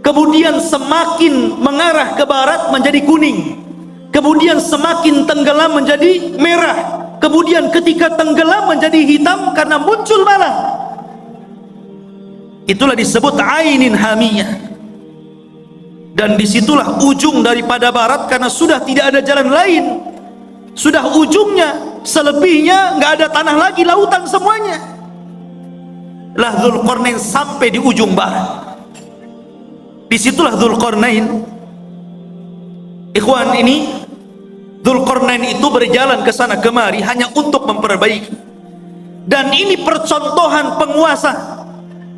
kemudian semakin mengarah ke barat menjadi kuning, kemudian semakin tenggelam menjadi merah, kemudian ketika tenggelam menjadi hitam karena muncul malam. Itulah disebut ainin hamiyah. Dan disitulah ujung daripada barat, karena sudah tidak ada jalan lain, sudah ujungnya, selebihnya nggak ada tanah lagi, lautan semuanya. Lah Dzulqarnain sampai di ujung barat. Disitulah Dzulqarnain, ikhwan, ini Dzulqarnain itu berjalan ke sana kemari hanya untuk memperbaiki. Dan ini percontohan penguasa,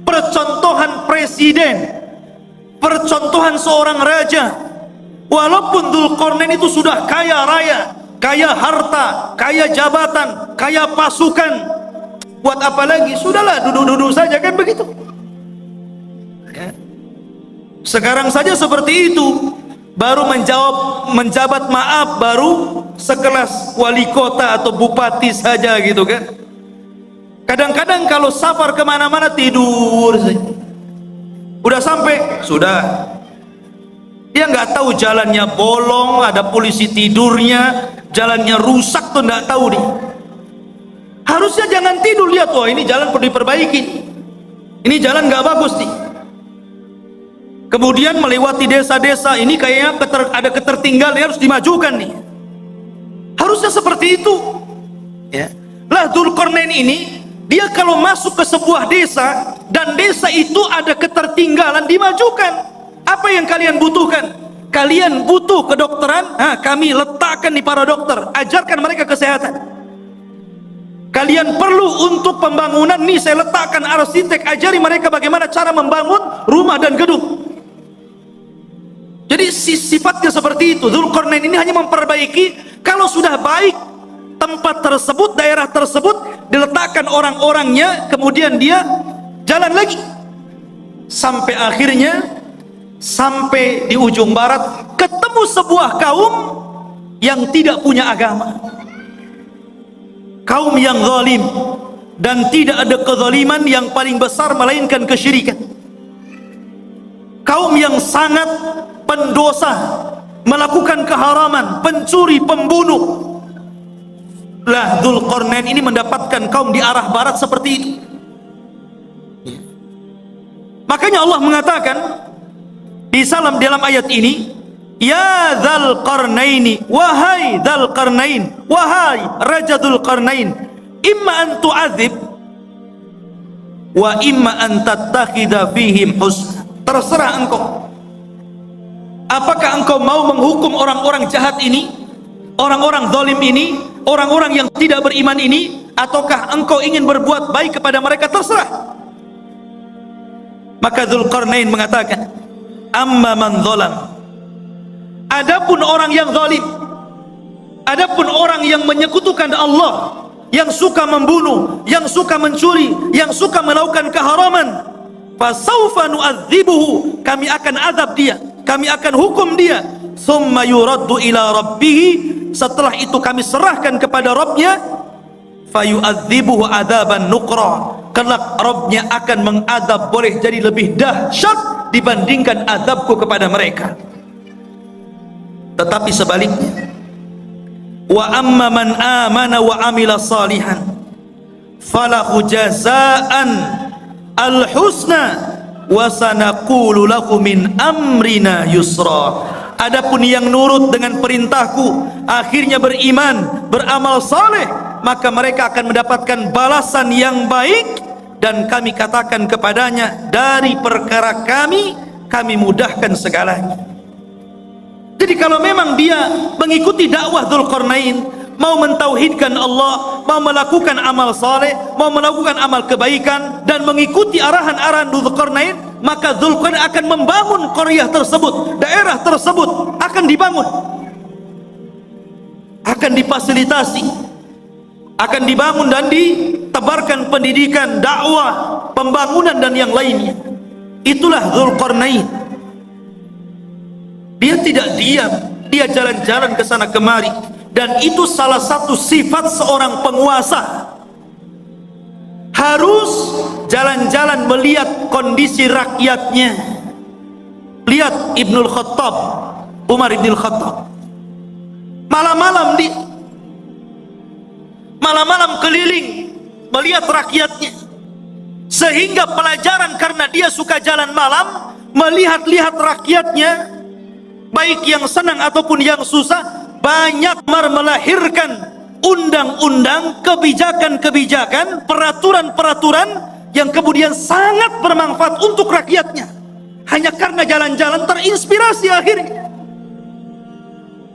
percontohan presiden, percontohan seorang raja. Walaupun Dzulqarnain itu sudah kaya raya, kaya harta, kaya jabatan, kaya pasukan, buat apa lagi? Sudahlah, duduk-duduk saja, kan begitu ya. Sekarang saja seperti itu, baru menjabat maaf, baru sekelas wali kota atau bupati saja gitu kan. Kadang-kadang kalau safar kemana-mana tidur saja. Udah sampai, sudah. Dia nggak tahu jalannya bolong, ada polisi tidurnya, jalannya rusak tuh nggak tahu dia. Harusnya jangan tidur, lihat, oh ini jalan perlu diperbaiki, ini jalan nggak bagus nih. Kemudian melewati desa-desa, ini kayaknya ada ketertinggalan, harus dimajukan nih. Harusnya seperti itu ya. Lah Dzulqarnain ini, dia kalau masuk ke sebuah desa dan desa itu ada ketertinggalan, dimajukan. Apa yang kalian butuhkan? Kalian butuh kedokteran? Kami letakkan di para dokter, ajarkan mereka kesehatan. Kalian perlu untuk pembangunan, nih saya letakkan arsitek, ajari mereka bagaimana cara membangun rumah dan gedung. Jadi sifatnya seperti itu. Dzulqarnain ini hanya memperbaiki. Kalau sudah baik tempat tersebut, daerah tersebut, diletakkan orang-orangnya, kemudian dia jalan lagi sampai akhirnya sampai di ujung barat, ketemu sebuah kaum yang tidak punya agama, kaum yang zalim, dan tidak ada kezaliman yang paling besar melainkan kesyirikan. Kaum yang sangat pendosa, melakukan keharaman, pencuri, pembunuh. Lah Dzulqarnain ini mendapatkan kaum di arah barat seperti itu. Makanya Allah mengatakan di dalam ayat ini, ya Dzal Qarnaini, wahai Dzal Qarnain, wahai Raja Dzulqarnain, imma an tu'adzib wa imma an tattakhidha fihim husna. Terserah engkau, apakah engkau mau menghukum orang-orang jahat ini, orang-orang zalim ini, orang-orang yang tidak beriman ini, ataukah engkau ingin berbuat baik kepada mereka? Terserah. Maka Dzulqarnain mengatakan, amma man zalam, adapun orang yang zalim, adapun orang yang menyekutukan Allah, yang suka membunuh, yang suka mencuri, yang suka melakukan keharaman, fasaufa nu'adzibuhu, kami akan azab dia, kami akan hukum dia, thumma yuraddu ila rabbih, setelah itu kami serahkan kepada Rabbnya, fayu'adzibuhu adzaban nuqra, kelak Rabbnya akan mengadab boleh jadi lebih dahsyat dibandingkan adabku kepada mereka. Tetapi sebaliknya, wa amma man amana wa amila salihan falahu jazaan al-husna wa sanaqulu lahu min amrina yusra. Adapun yang nurut dengan perintahku, akhirnya beriman, beramal saleh, maka mereka akan mendapatkan balasan yang baik, dan kami katakan kepadanya, dari perkara kami mudahkan segalanya. Jadi kalau memang dia mengikuti dakwah Dzulqarnain, mau mentauhidkan Allah, mau melakukan amal saleh, mau melakukan amal kebaikan, dan mengikuti arahan-arahan Dzulqarnain, maka Dzulqarnain akan membangun qaryah tersebut, daerah tersebut akan dibangun, akan difasilitasi, akan dibangun dan ditebarkan pendidikan, dakwah, pembangunan dan yang lainnya. Itulah Dzulqarnain. Dia tidak diam, dia jalan-jalan ke sana kemari, dan itu salah satu sifat seorang penguasa. Harus jalan-jalan melihat kondisi rakyatnya. Lihat Ibnul Khattab, Umar Ibnul Khattab, malam-malam malam-malam keliling melihat rakyatnya, sehingga pelajaran karena dia suka jalan malam melihat-lihat rakyatnya, baik yang senang ataupun yang susah, banyak melahirkan undang-undang, kebijakan-kebijakan, peraturan-peraturan yang kemudian sangat bermanfaat untuk rakyatnya, hanya karena jalan-jalan terinspirasi akhirnya.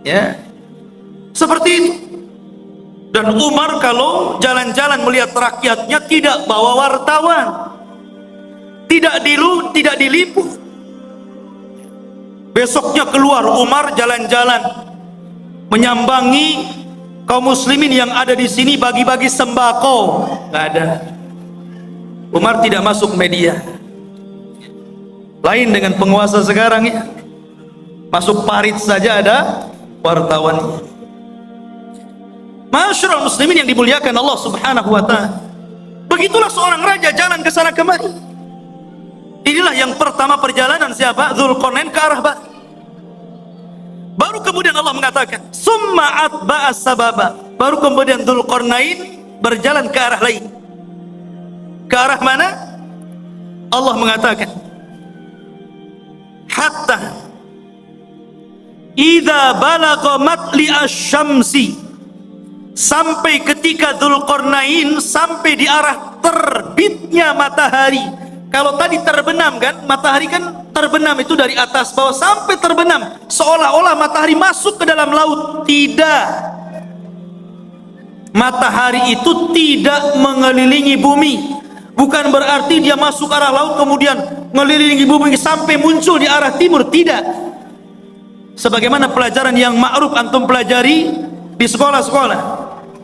Ya, seperti itu. Dan Umar kalau jalan-jalan melihat rakyatnya tidak bawa wartawan, tidak diliput. Besoknya keluar Umar jalan-jalan menyambangi kaum muslimin yang ada di sini, bagi-bagi sembako. Nggak ada. Umar tidak masuk media. Lain dengan penguasa sekarang ya. Masuk parit saja ada wartawan. Masyarul muslimin yang dimuliakan Allah Subhanahu wa taala. Begitulah seorang raja jalan ke sana kemari. Inilah yang pertama perjalanan siapa? Dzulqarnain ke arah barat. Baru kemudian Allah mengatakan, summa atba'a sababa. Baru kemudian Dzulqarnain berjalan ke arah lain. Ke arah mana? Allah mengatakan, hatta idza balagha matli asy-syamsi, sampai ketika Dzulqarnain sampai di arah terbitnya matahari. Kalau tadi terbenam kan, matahari kan terbenam itu dari atas bawah sampai terbenam, seolah-olah matahari masuk ke dalam laut. Tidak. Matahari itu tidak mengelilingi bumi. Bukan berarti dia masuk arah laut kemudian mengelilingi bumi sampai muncul di arah timur. Tidak. Sebagaimana pelajaran yang ma'ruf antum pelajari di sekolah-sekolah,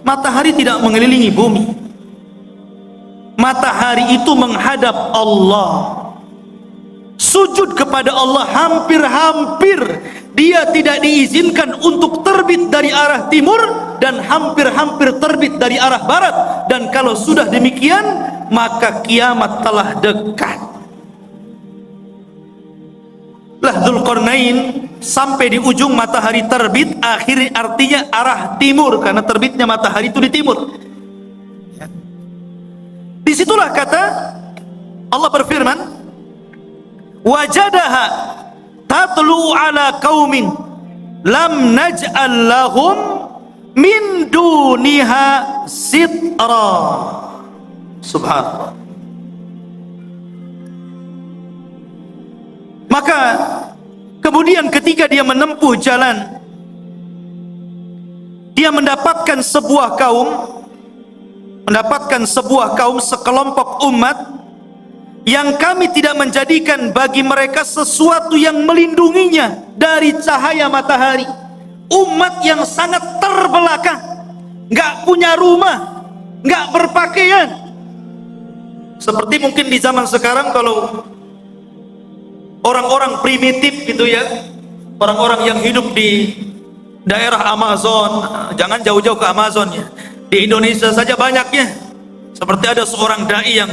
matahari tidak mengelilingi bumi. Matahari itu menghadap Allah, sujud kepada Allah hampir-hampir. Dia tidak diizinkan untuk terbit dari arah timur dan hampir-hampir terbit dari arah barat. Dan kalau sudah demikian, maka kiamat telah dekat. Lah Dzulqarnain sampai di ujung matahari terbit, akhirnya artinya arah timur, karena terbitnya matahari itu di timur. Disitulah kata Allah berfirman, wajadaha tatlu ala qaumin lam naj'al lahum min duniha sitra. Subhanallah. Maka kemudian ketika dia menempuh jalan dia mendapatkan sebuah kaum sekelompok umat yang kami tidak menjadikan bagi mereka sesuatu yang melindunginya dari cahaya matahari. Umat yang sangat terbelakang, nggak punya rumah, nggak berpakaian. Seperti mungkin di zaman sekarang kalau orang-orang primitif gitu ya, orang-orang yang hidup di daerah Amazon, jangan jauh-jauh ke Amazon ya, di Indonesia saja banyaknya. Seperti ada seorang dai yang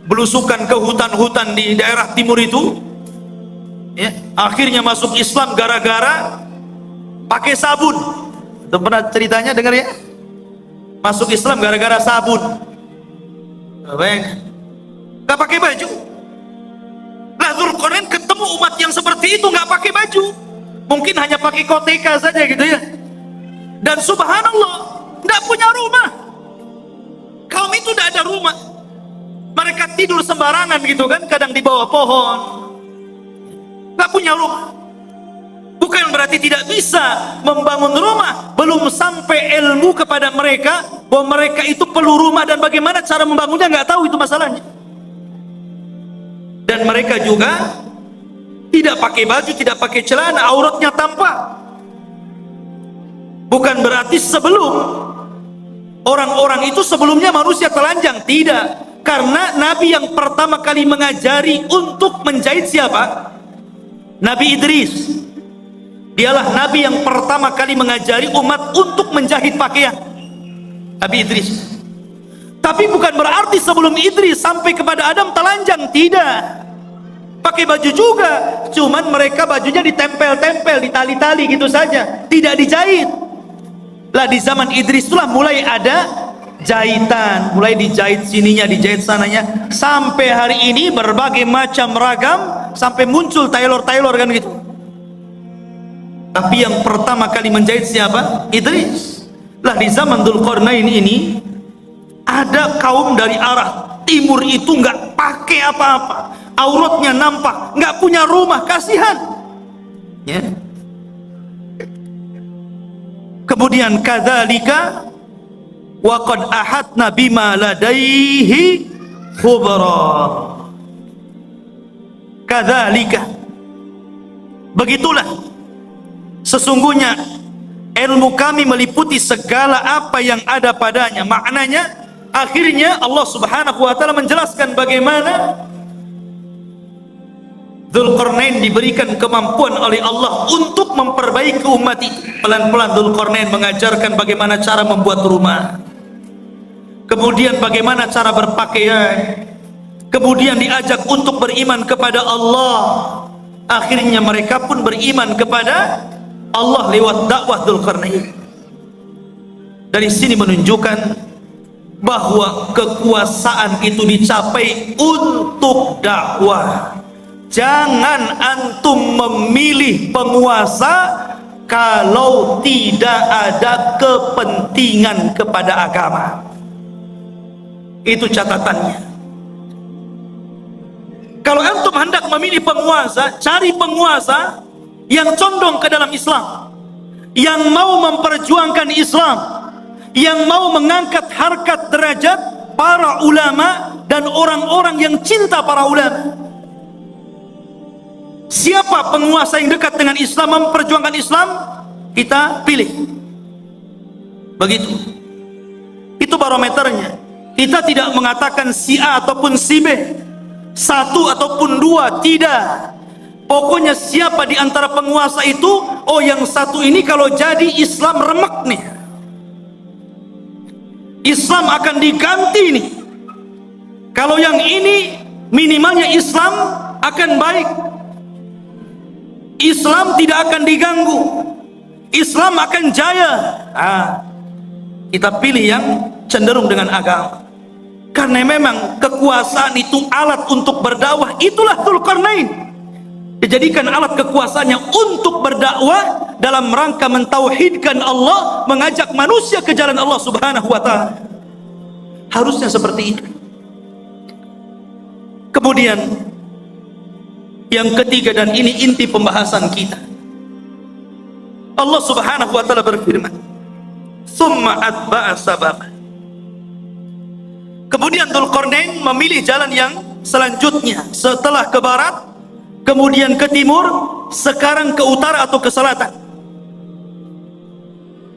belusukan ke hutan-hutan di daerah timur itu ya, akhirnya masuk Islam gara-gara pakai sabun. Itu pernah ceritanya dengar ya, masuk Islam gara-gara sabun. Baik, nggak pakai baju. Lah Dzulqarnain ketemu umat yang seperti itu nggak pakai baju, mungkin hanya pakai koteka saja gitu ya, dan subhanallah nggak punya rumah. Kaum itu tidak ada rumah, mereka tidur sembarangan gitu kan, kadang di bawah pohon, nggak punya rumah. Bukan berarti tidak bisa membangun rumah, belum sampai ilmu kepada mereka bahwa mereka itu perlu rumah dan bagaimana cara membangunnya, nggak tahu itu masalahnya. Dan mereka juga tidak pakai baju, tidak pakai celana, auratnya tampak. Bukan berarti sebelum orang-orang itu sebelumnya manusia telanjang, tidak. Karena Nabi yang pertama kali mengajari untuk menjahit siapa? Nabi Idris. Dialah Nabi yang pertama kali mengajari umat untuk menjahit pakaian. Nabi Idris. Tapi bukan berarti sebelum Idris sampai kepada Adam telanjang, tidak. Pakai baju juga, cuman mereka bajunya ditempel-tempel, ditali-tali gitu saja, tidak dijahit. Lah di zaman Idris itulah mulai ada jahitan, mulai dijahit sininya, dijahit sananya, sampai hari ini berbagai macam ragam, sampai muncul tailor-tailor kan gitu. Tapi yang pertama kali menjahit siapa? Idris. Lah di zaman Dzulqarnain ini ada kaum dari arah timur itu nggak pakai apa-apa, auratnya nampak, nggak punya rumah, kasihan ya. Kemudian kadzalika wa qad ahadna bima ladaihi khubra. Kadzalika, begitulah sesungguhnya ilmu kami meliputi segala apa yang ada padanya. Maknanya akhirnya Allah Subhanahu wa taala menjelaskan bagaimana Dzulqarnain diberikan kemampuan oleh Allah untuk memperbaiki umat itu. Pelan-pelan Dzulqarnain mengajarkan bagaimana cara membuat rumah, kemudian bagaimana cara berpakaian, kemudian diajak untuk beriman kepada Allah. Akhirnya mereka pun beriman kepada Allah lewat dakwah Dzulqarnain. Dari sini menunjukkan bahwa kekuasaan itu dicapai untuk dakwah. Jangan antum memilih penguasa kalau tidak ada kepentingan kepada agama. Itu catatannya. Kalau antum hendak memilih penguasa, cari penguasa yang condong ke dalam Islam, yang mau memperjuangkan Islam, yang mau mengangkat harkat derajat para ulama dan orang-orang yang cinta para ulama. Siapa penguasa yang dekat dengan Islam, memperjuangkan Islam, kita pilih. Begitu. Itu barometernya. Kita tidak mengatakan si A ataupun si B, satu ataupun dua, tidak. Pokoknya siapa di antara penguasa itu, oh yang satu ini kalau jadi Islam remek nih, Islam akan diganti nih. Kalau yang ini minimalnya Islam akan baik, Islam tidak akan diganggu, Islam akan jaya. Kita pilih yang cenderung dengan agama. Karena memang kekuasaan itu alat untuk berdakwah. Itulah Dzulqarnain, dijadikan alat kekuasaannya untuk berdakwah dalam rangka mentauhidkan Allah, mengajak manusia ke jalan Allah Subhanahu wa taala. Harusnya seperti itu. Kemudian yang ketiga, dan ini inti pembahasan kita, Allah Subhanahu wa taala berfirman, thumma atba'a sababa. Kemudian Dzulqarnain memilih jalan yang selanjutnya, setelah ke barat, kemudian ke timur, sekarang ke utara atau ke selatan.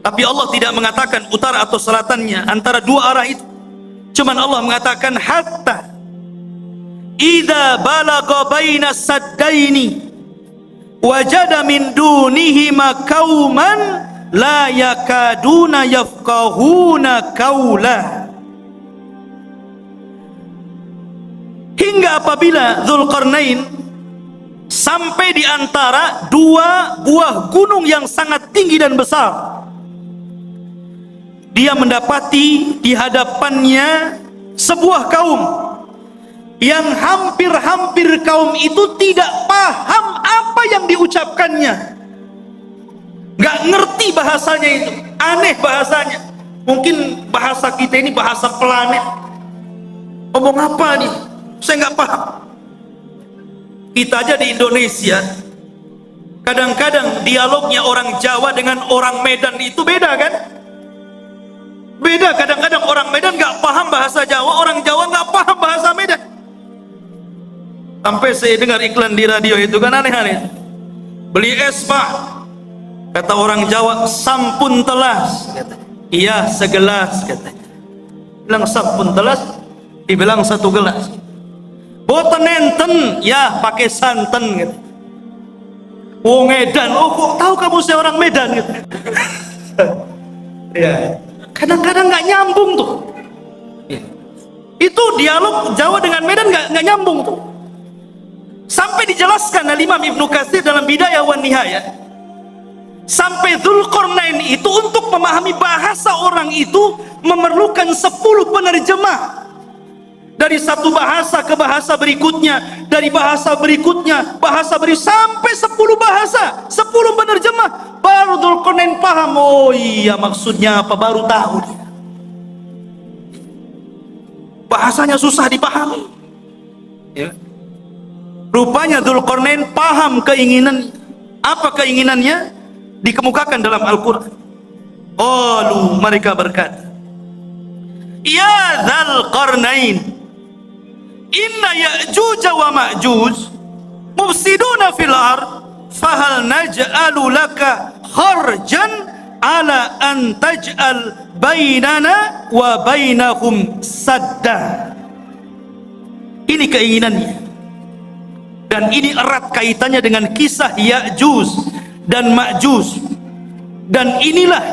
Tapi Allah tidak mengatakan utara atau selatannya, antara dua arah itu. Cuman Allah mengatakan hatta idza balagha baina saddaini wajada min dunihima qauman la yakaduna yafqahuna qaula. Hingga apabila Dzulqarnain sampai di antara dua buah gunung yang sangat tinggi dan besar, dia mendapati di hadapannya sebuah kaum yang hampir-hampir kaum itu tidak paham apa yang diucapkannya, gak ngerti bahasanya itu, aneh bahasanya. Mungkin bahasa kita ini bahasa planet, ngomong apa nih, saya gak paham. Kita aja di Indonesia kadang-kadang dialognya orang Jawa dengan orang Medan itu beda kan? Beda, kadang-kadang orang Medan gak paham bahasa Jawa, orang Jawa gak paham bahasa Medan. Sampai saya dengar iklan di radio itu kan aneh-aneh. Beli es pak, kata orang Jawa, sampun telas, kata. Iya segelas, kata. Bilang sampun telas, dibilang satu gelas. Boten enten, ya pakai santen, gitu. Oh Medan, oh kok tahu kamu saya orang Medan, gitu. Ya. Kadang-kadang nggak nyambung tuh. Itu dialog Jawa dengan Medan nggak nyambung tuh. Sampai dijelaskan oleh Imam Ibnu Katsir dalam Bidayah wan Nihayah, sampai Dzulqarnain itu untuk memahami bahasa orang itu memerlukan 10 penerjemah. Dari satu bahasa ke bahasa berikutnya, dari bahasa berikutnya, sampai 10 bahasa, 10 penerjemah. Baru Dzulqarnain paham, oh iya maksudnya apa, baru tahu dia. Bahasanya susah dipahami. Ya. Rupanya Dzulqarnain paham keinginan. Apa keinginannya? Dikemukakan dalam Al-Quran. Qalu, mereka berkata, ya Dzulqarnain, inna Ya'juj wa Ma'juj mufsiduna fil ard fahal naj'alu laka kharjan ala an taj'al bainana wa bainahum sadda. Ini keinginannya, dan ini erat kaitannya dengan kisah Ya'juj dan Ma'juj. Dan inilah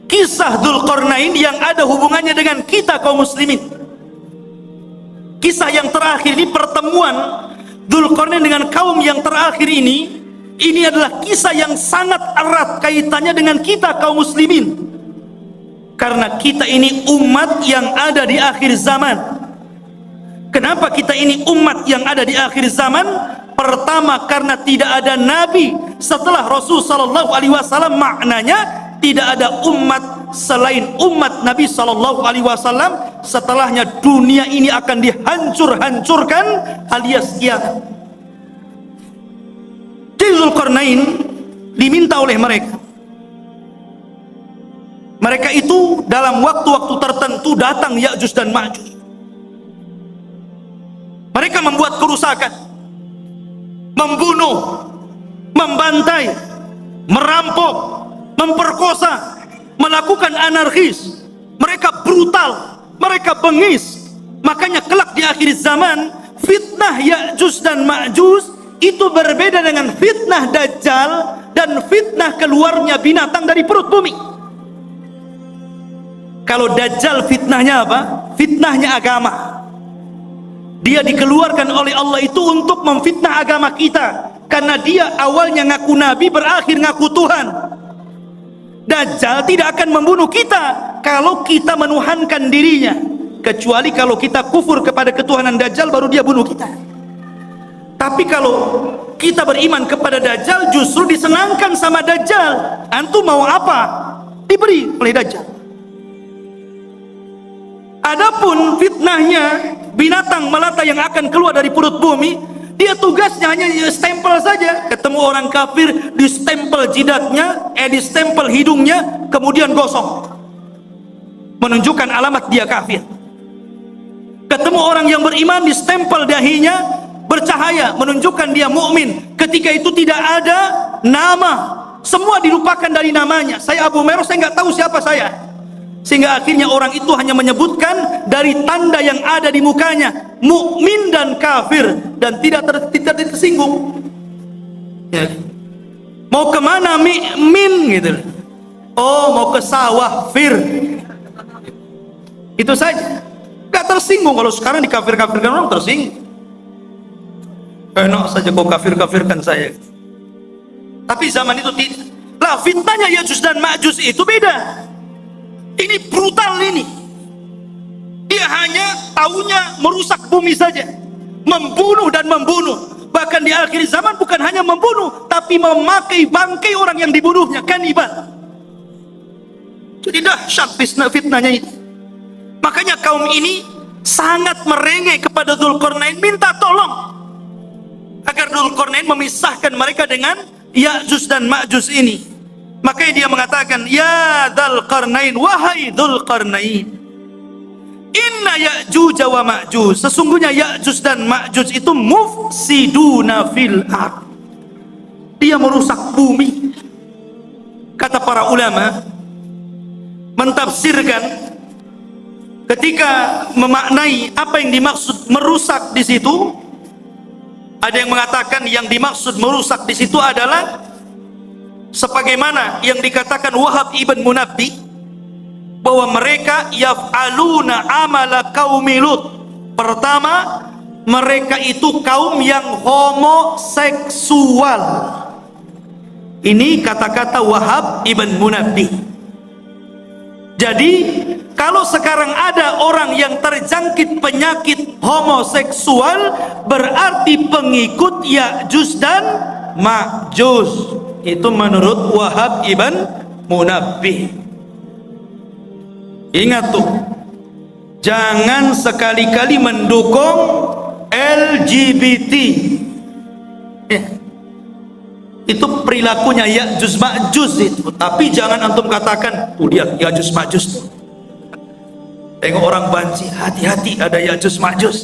kisah Dzulqarnain yang ada hubungannya dengan kita kaum muslimin. Kisah yang terakhir ini, pertemuan Dzulqarnain dengan kaum yang terakhir ini adalah kisah yang sangat erat kaitannya dengan kita kaum muslimin. Karena kita ini umat yang ada di akhir zaman. Kenapa kita ini umat yang ada di akhir zaman? Pertama, karena tidak ada nabi setelah Rasul sallallahu alaihi wasallam, maknanya tidak ada umat selain umat Nabi sallallahu alaihi wasallam. Setelahnya dunia ini akan dihancur-hancurkan alias kiamat. Dzulqarnain diminta oleh mereka itu dalam waktu-waktu tertentu datang Ya'juj dan Ma'juj. Mereka membuat kerusakan, membunuh, membantai, merampok, memperkosa, melakukan anarkis. Mereka brutal, mereka bengis. Makanya kelak di akhir zaman, fitnah Ya'juj dan Ma'juj itu berbeda dengan fitnah Dajjal dan fitnah keluarnya binatang dari perut bumi. Kalau Dajjal fitnahnya apa? Fitnahnya agama. Dia dikeluarkan oleh Allah itu untuk memfitnah agama kita, karena dia awalnya ngaku nabi, berakhir ngaku Tuhan. Dajjal tidak akan membunuh kita kalau kita menuhankan dirinya, kecuali kalau kita kufur kepada ketuhanan Dajjal, baru dia bunuh kita. Tapi kalau kita beriman kepada Dajjal, justru disenangkan sama Dajjal. Antum mau apa? Diberi oleh Dajjal. Adapun fitnahnya binatang melata yang akan keluar dari perut bumi, dia dia tugasnya hanya stempel saja. Ketemu orang kafir, di stempel jidatnya, di stempel hidungnya, kemudian gosong, menunjukkan alamat dia kafir. Ketemu orang yang beriman, di stempel dahinya, bercahaya, menunjukkan dia mukmin. Ketika itu tidak ada nama, semua dilupakan dari namanya. Saya Abu Hurairah, saya nggak tahu siapa saya. Sehingga akhirnya orang itu hanya menyebutkan dari tanda yang ada di mukanya, mukmin dan kafir, dan tidak tersinggung. Ya. Mau kemana min gitu? Oh, mau ke sawah fir. Itu saja. Gak tersinggung. Kalau sekarang dikafir-kafirkan orang tersinggung. Enak saja kau kafir-kafirkan saya. Tapi zaman itu tidak. Lah, fitnahnya Ya'juj dan Ma'juj itu beda. Ini brutal ini. Dia hanya taunya merusak bumi saja, membunuh dan membunuh. Bahkan di akhir zaman bukan hanya membunuh, tapi memakai bangkai orang yang dibunuhnya, kanibal. Jadi dahsyat fitnahnya itu. Makanya kaum ini sangat merengek kepada Dzulqarnain, minta tolong agar Dzulqarnain memisahkan mereka dengan Ya'juj dan Ma'juj ini. Makanya dia mengatakan, ya Dzulqarnain, wahai Dzulqarnain, inna Ya'juj wa Ma'juj, sesungguhnya Ya'juj dan Ma'juj itu mufsiduna fil ard, dia merusak bumi. Kata para ulama mentafsirkan ketika memaknai apa yang dimaksud merusak di situ, ada yang mengatakan yang dimaksud merusak di situ adalah sebagaimana yang dikatakan Wahab ibn Munabbih, bahwa mereka yaf'aluna amala qaumi Lut. Pertama, mereka itu kaum yang homoseksual. Ini kata-kata Wahab ibn Munabbih. Jadi kalau sekarang ada orang yang terjangkit penyakit homoseksual, berarti pengikut Ya'juj dan Ma'juj. Itu menurut Wahab ibn Munabbih. Ingat tuh, jangan sekali-kali mendukung LGBT. Itu perilakunya Ya'juj Ma'juj itu. Tapi jangan antum katakan, tuh dia Ya'juj Ma'juj. Tengok orang banci, hati-hati ada Ya'juj Ma'juj.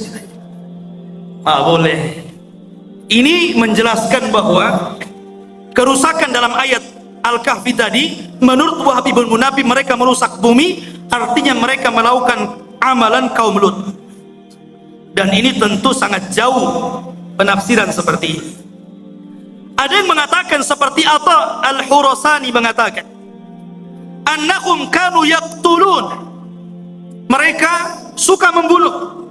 Boleh. Ini menjelaskan bahwa kerusakan dalam ayat Al-Kahfi tadi, menurut Wahab ibn Munabbih, mereka merusak bumi, artinya mereka melakukan amalan kaum Lut. Dan ini tentu sangat jauh penafsiran seperti ini. Ada yang mengatakan seperti Atha Al-Khurasani mengatakan, annahum kanu yaqtulun, mereka suka membunuh.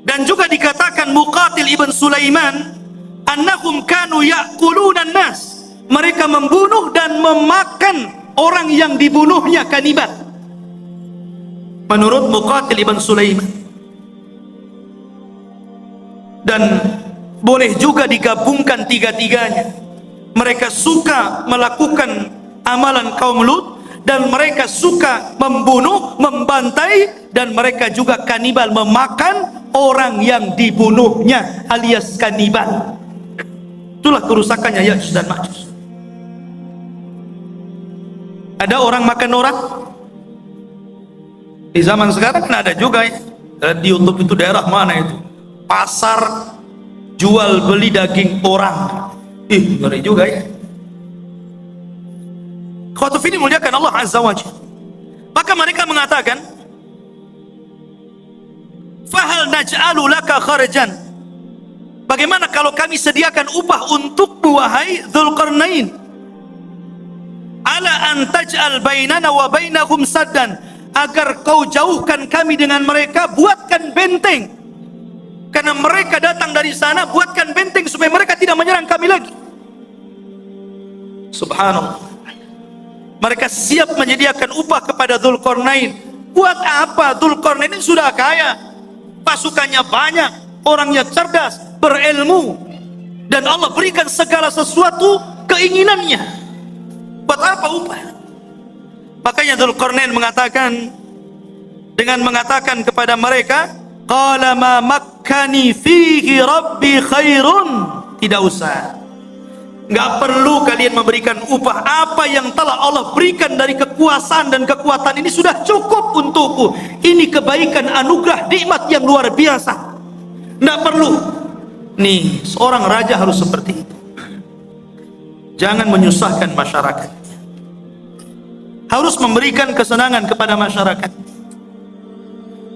Dan juga dikatakan Muqatil ibn Sulaiman, annahum kanu ya'kulunan nas, mereka membunuh dan memakan orang yang dibunuhnya, kanibal. Menurut Muqatil ibn Sulaiman. Dan boleh juga digabungkan tiga-tiganya. Mereka suka melakukan amalan kaum Lut, dan mereka suka membunuh, membantai, dan mereka juga kanibal, memakan orang yang dibunuhnya, alias kanibal. Itulah kerusakannya Ya'juj dan Ma'juj. Ada orang makan orang. Di zaman sekarang kan ada juga ya. Di YouTube itu daerah mana itu? Pasar jual beli daging orang. Ngeri juga ya. Khotuf ini muliakan Allah Azza wa Jalla. Maka mereka mengatakan, fahal naj'alu laka kharjan, bagaimana kalau kami sediakan upah untukmu wahai Dzulqarnain, ala an taj'al bainana wa bainahum saddan, agar kau jauhkan kami dengan mereka, buatkan benteng, karena mereka datang dari sana, buatkan benteng supaya mereka tidak menyerang kami lagi. Subhanallah. Mereka siap menyediakan upah kepada Dzulqarnain. Buat apa? Dzulqarnain ini sudah kaya, pasukannya banyak, orangnya cerdas, berilmu, dan Allah berikan segala sesuatu keinginannya. Buat apa upah? Makanya Dzulqarnain mengatakan, dengan mengatakan kepada mereka, Qala ma makkani fihi rabbi khairun. Tidak usah, nggak perlu kalian memberikan upah. Apa yang telah Allah berikan dari kekuasaan dan kekuatan ini sudah cukup untukku. Ini kebaikan, anugerah, nikmat yang luar biasa. Nggak perlu. Nih, seorang raja harus seperti itu. Jangan menyusahkan masyarakat. Harus memberikan kesenangan kepada masyarakat.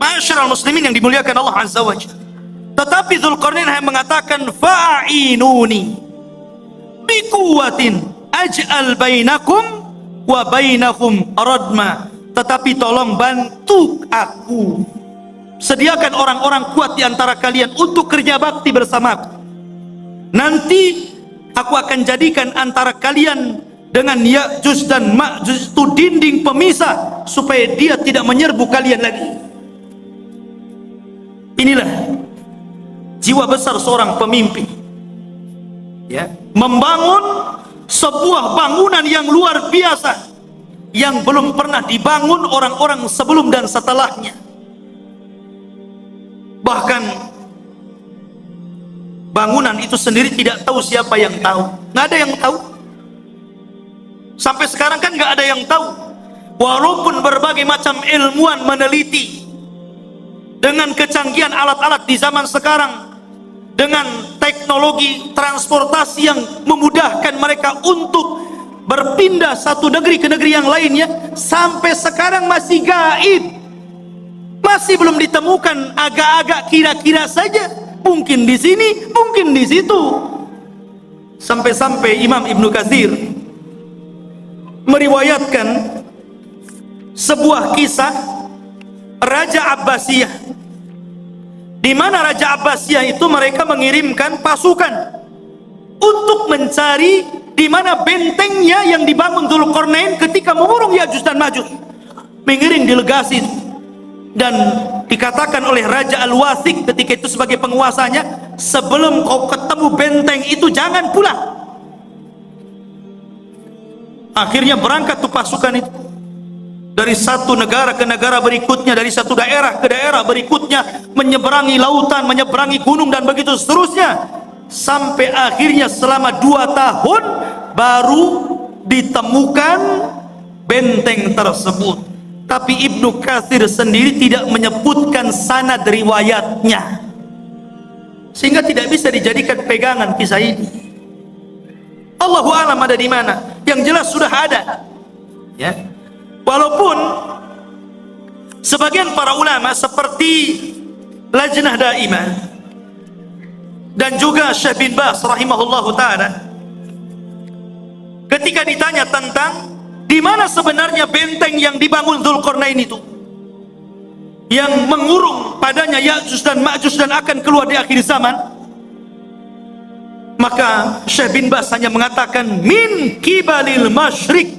Ma'asyiral muslimin yang dimuliakan Allah Azza wa Jalla. Tetapi Dzulqarnain hanya mengatakan fa'inuni biquwatin aj'al bainakum wa bainahum radma. Tetapi tolong bantu aku. Sediakan orang-orang kuat di antara kalian untuk kerja bakti bersamaku. Nanti aku akan jadikan antara kalian dengan Ya'juj dan Ma'juj itu dinding pemisah supaya dia tidak menyerbu kalian lagi. Inilah jiwa besar seorang pemimpin, ya, membangun sebuah bangunan yang luar biasa yang belum pernah dibangun orang-orang sebelum dan setelahnya. Bahkan bangunan itu sendiri tidak tahu siapa yang tahu. Nggak ada yang tahu. Sampai sekarang kan nggak ada yang tahu. Walaupun berbagai macam ilmuwan meneliti dengan kecanggihan alat-alat di zaman sekarang, dengan teknologi transportasi yang memudahkan mereka untuk berpindah satu negeri ke negeri yang lainnya, sampai sekarang masih gaib, masih belum ditemukan, agak-agak kira-kira saja, mungkin di sini, mungkin di situ. Sampai-sampai Imam Ibnu Katsir meriwayatkan sebuah kisah Raja Abbasiyah, di mana Raja Abbasiyah itu mereka mengirimkan pasukan untuk mencari di mana bentengnya yang dibangun Dzulqarnain ketika mengurung Ya'juj dan Ma'juj. Mengirim delegasi, dan dikatakan oleh Raja Al-Wathiq ketika itu sebagai penguasanya, sebelum kau ketemu benteng itu jangan pulang. Akhirnya berangkat tuh pasukan itu dari satu negara ke negara berikutnya, dari satu daerah ke daerah berikutnya, menyeberangi lautan, menyeberangi gunung, dan begitu seterusnya, sampai akhirnya selama 2 tahun baru ditemukan benteng tersebut. Tapi Ibnu Katsir sendiri tidak menyebutkan sanad riwayatnya, sehingga tidak bisa dijadikan pegangan kisah ini. Allahu a'lam ada di mana. Yang jelas sudah ada, ya. Walaupun sebagian para ulama seperti Lajnah Daimah dan juga Syekh bin Baz rahimahullahu taala, ketika ditanya tentang di mana sebenarnya benteng yang dibangun Dzulqarnain itu, yang mengurung padanya Ya'juj dan Ma'juj dan akan keluar di akhir zaman, maka Syekh bin Baz hanya mengatakan min kibalil masyriq,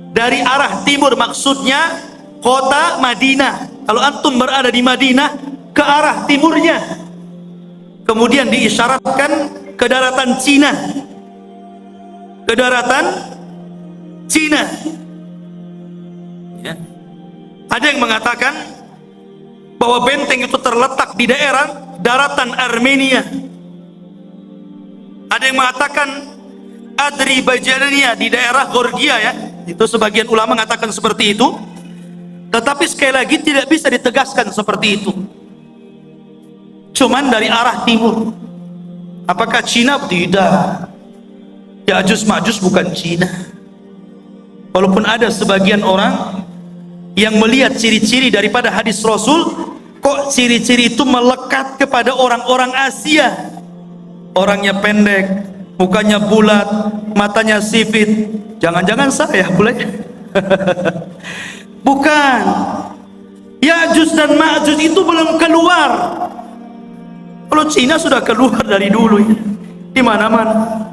dari arah timur, maksudnya kota Madinah. Kalau antum berada di Madinah, ke arah timurnya. Kemudian diisyaratkan ke daratan Cina, ke daratan Cina, ya. Ada yang mengatakan bahwa benteng itu terletak di daerah daratan Armenia. Ada yang mengatakan Azerbaijan di daerah Georgia, ya. Itu sebagian ulama mengatakan seperti itu. Tetapi sekali lagi tidak bisa ditegaskan seperti itu. Cuman dari arah timur. Apakah Cina? Tidak. Ya'juj Ma'juj bukan Cina. Walaupun ada sebagian orang yang melihat ciri-ciri daripada hadis Rasul, kok ciri-ciri itu melekat kepada orang-orang Asia. Orangnya pendek, mukanya bulat, matanya sipit. Jangan-jangan saya boleh? Bukan. Ya'juj dan Ma'juj itu belum keluar. Kalau Cina sudah keluar dari dulu, ya, di mana-mana.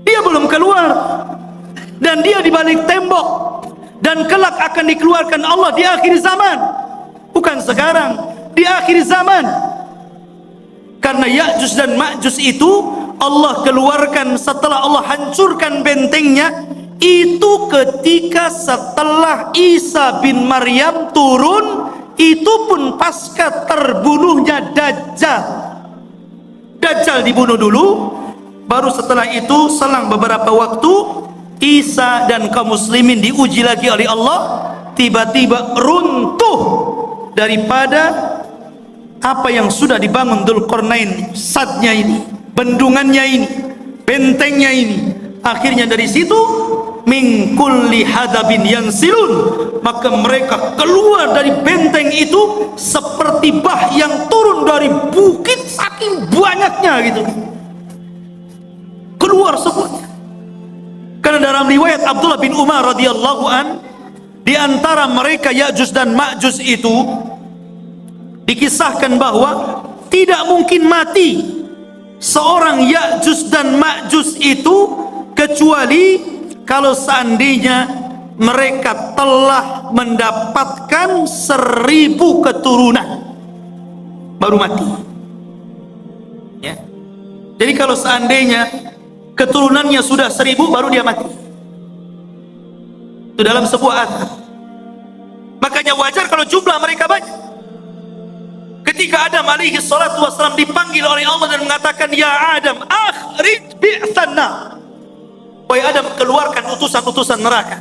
Dia belum keluar, dan dia di balik tembok, dan kelak akan dikeluarkan Allah di akhir zaman. Bukan sekarang, di akhir zaman. Karena Ya'juj dan Ma'juj itu Allah keluarkan setelah Allah hancurkan bentengnya, itu ketika setelah Isa bin Maryam turun Itu pun pasca terbunuhnya Dajjal. Dajjal dibunuh dulu, baru setelah itu selang beberapa waktu Isa dan kaum muslimin diuji lagi oleh Allah, tiba-tiba runtuh daripada apa yang sudah dibangun Dzulqarnain, sadnya ini, bendungannya ini, bentengnya ini. Akhirnya dari situ min kulli hadabin yansilun, maka mereka keluar dari benteng itu seperti bah yang turun dari bukit, saking banyaknya gitu, keluar semuanya. Karena dalam riwayat Abdullah bin Umar radhiyallahu an, di antara mereka Ya'juj dan Ma'juj itu dikisahkan bahwa tidak mungkin mati seorang Ya'juj dan Ma'juj itu kecuali kalau seandainya mereka telah mendapatkan 1000 keturunan baru mati, ya. Jadi kalau seandainya keturunannya sudah 1000 baru dia mati. Itu dalam sebuah athar. Makanya wajar kalau jumlah mereka banyak. Ketika Adam alaihi salatu wassalam dipanggil oleh Allah dan mengatakan, ya Adam, akhrij bi'san nar, wahai Adam, keluarkan utusan-utusan neraka.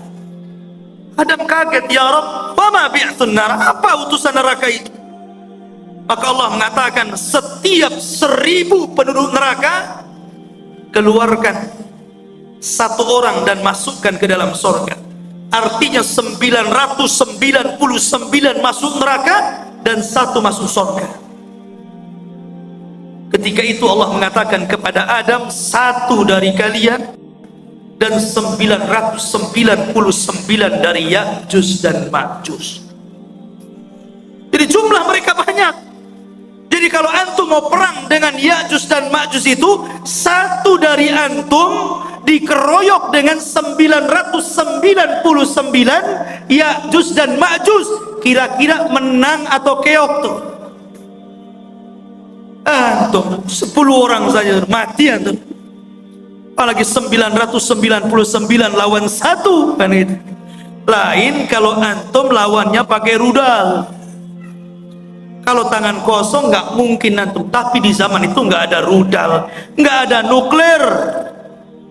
Adam kaget, ya Rabb, wama bi'sun nar, apa utusan neraka itu? Maka Allah mengatakan, setiap 1000 penduduk neraka, keluarkan satu orang dan masukkan ke dalam surga. Artinya 999 masuk neraka dan 1 masuk surga. Ketika itu Allah mengatakan kepada Adam, 1 dari kalian dan 999 dari Ya'juj dan Ma'juj. Jadi jumlah mereka banyak. Jadi kalau antum mau perang dengan Ya'juj dan Ma'juj itu, 1 dari antum dikeroyok dengan 999 Ya'juj dan Ma'juj, kira-kira menang atau keok tuh? Antum 10 orang saja mati antum, apalagi 999 lawan 1 kan itu. Lain kalau antum lawannya pakai rudal. Kalau tangan kosong nggak mungkin antum. Tapi di zaman itu nggak ada rudal, nggak ada nuklir,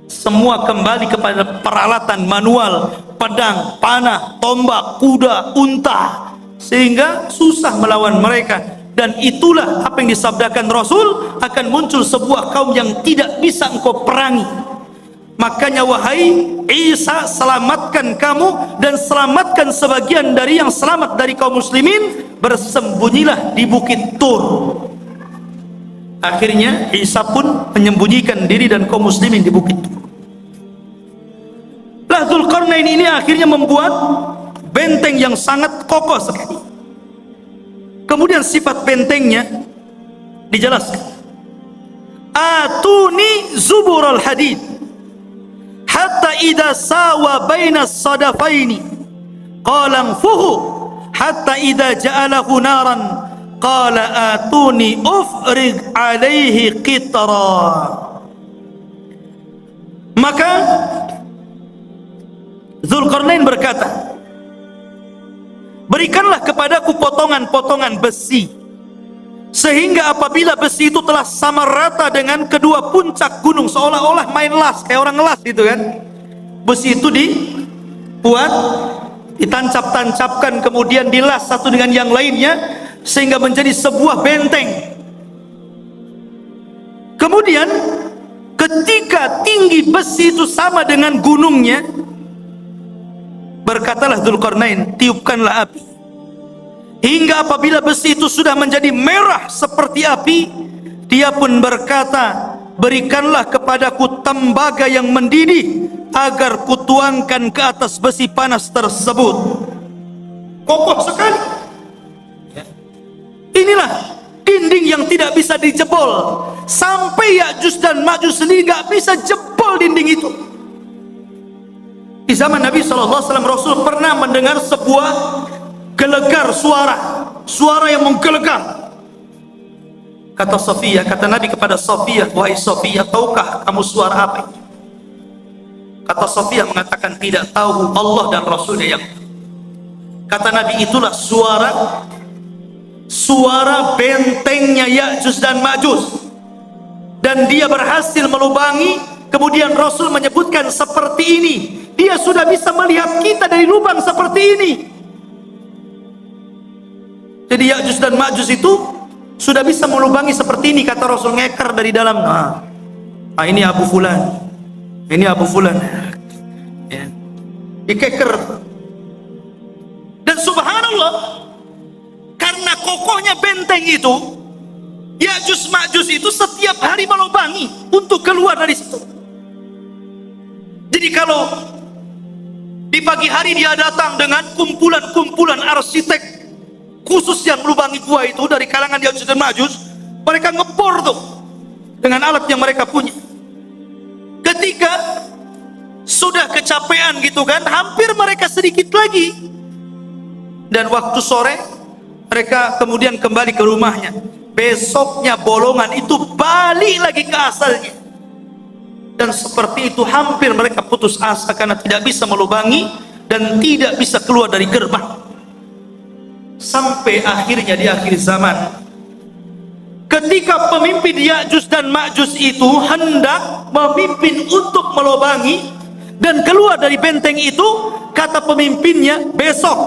semua kembali kepada peralatan manual, pedang, panah, tombak, kuda, unta, sehingga susah melawan mereka. Dan itulah apa yang disabdakan Rasul, akan muncul sebuah kaum yang tidak bisa engkau perangi. Makanya wahai Isa, selamatkan kamu dan selamatkan sebagian dari yang selamat dari kaum muslimin, bersembunyilah di bukit Tur. Akhirnya Isa pun menyembunyikan diri dan kaum muslimin di bukit Tur. Dzulqarnain ini akhirnya membuat benteng yang sangat kokoh sekali. Kemudian sifat bentengnya dijelaskan, atuni zubural hadid hatta idza sawa baina sadafaini qala anfuhu hatta idza ja'alahu naran qala atuni ufrig alaihi qitra. Maka Dzulqarnain berkata, berikanlah kepadaku potongan-potongan besi, sehingga apabila besi itu telah sama rata dengan kedua puncak gunung, seolah-olah main las, kayak orang las gitu kan. Besi itu dibuat, ditancap-tancapkan, kemudian dilas satu dengan yang lainnya, sehingga menjadi sebuah benteng. Kemudian ketika tinggi besi itu sama dengan gunungnya, berkatalah Dzulqarnain, tiupkanlah api, hingga apabila besi itu sudah menjadi merah seperti api. Dia pun berkata, berikanlah kepadaku tembaga yang mendidih agar kutuangkan ke atas besi panas tersebut. Kokoh sekali. Inilah dinding yang tidak bisa dijebol. Sampai Ya'juj dan Ma'juj sendiri nggak bisa jebol dinding itu. Di zaman Nabi SAW, Rasul pernah mendengar sebuah gelegar suara yang menggelegar. Kata Sofia, kata Nabi kepada Sofia, wahai Sofia, tahukah kamu suara apa itu? Kata Sofia mengatakan, tidak tahu, Allah dan Rasulnya yang tahu. Kata Nabi, itulah suara suara bentengnya Ya'juj dan Ma'juj, dan dia berhasil melubangi. Kemudian Rasul menyebutkan seperti ini, dia sudah bisa melihat kita dari lubang seperti ini. Jadi Ya'juj dan Ma'juj itu sudah bisa melubangi seperti ini, kata Rasul, ngeker dari dalam. Ini Abu Fulan, ini Abu Fulan, ya. Dikeker. Dan subhanallah, karena kokohnya benteng itu, Ya'juj Ma'juj itu setiap hari melubangi untuk keluar dari situ. Jadi kalau di pagi hari dia datang dengan kumpulan-kumpulan arsitek khusus yang melubangi gua itu dari kalangan Ya'juj dan Ma'juj, mereka ngebor tuh dengan alat yang mereka punya. Ketika sudah kecapean gitu kan, hampir mereka sedikit lagi, dan waktu sore mereka kemudian kembali ke rumahnya. Besoknya bolongan itu balik lagi ke asalnya, dan seperti itu hampir mereka putus asa karena tidak bisa melubangi dan tidak bisa keluar dari gerbang. Sampai akhirnya di akhir zaman, ketika pemimpin Ya'juj dan Ma'juj itu hendak memimpin untuk melubangi dan keluar dari benteng itu, kata pemimpinnya, besok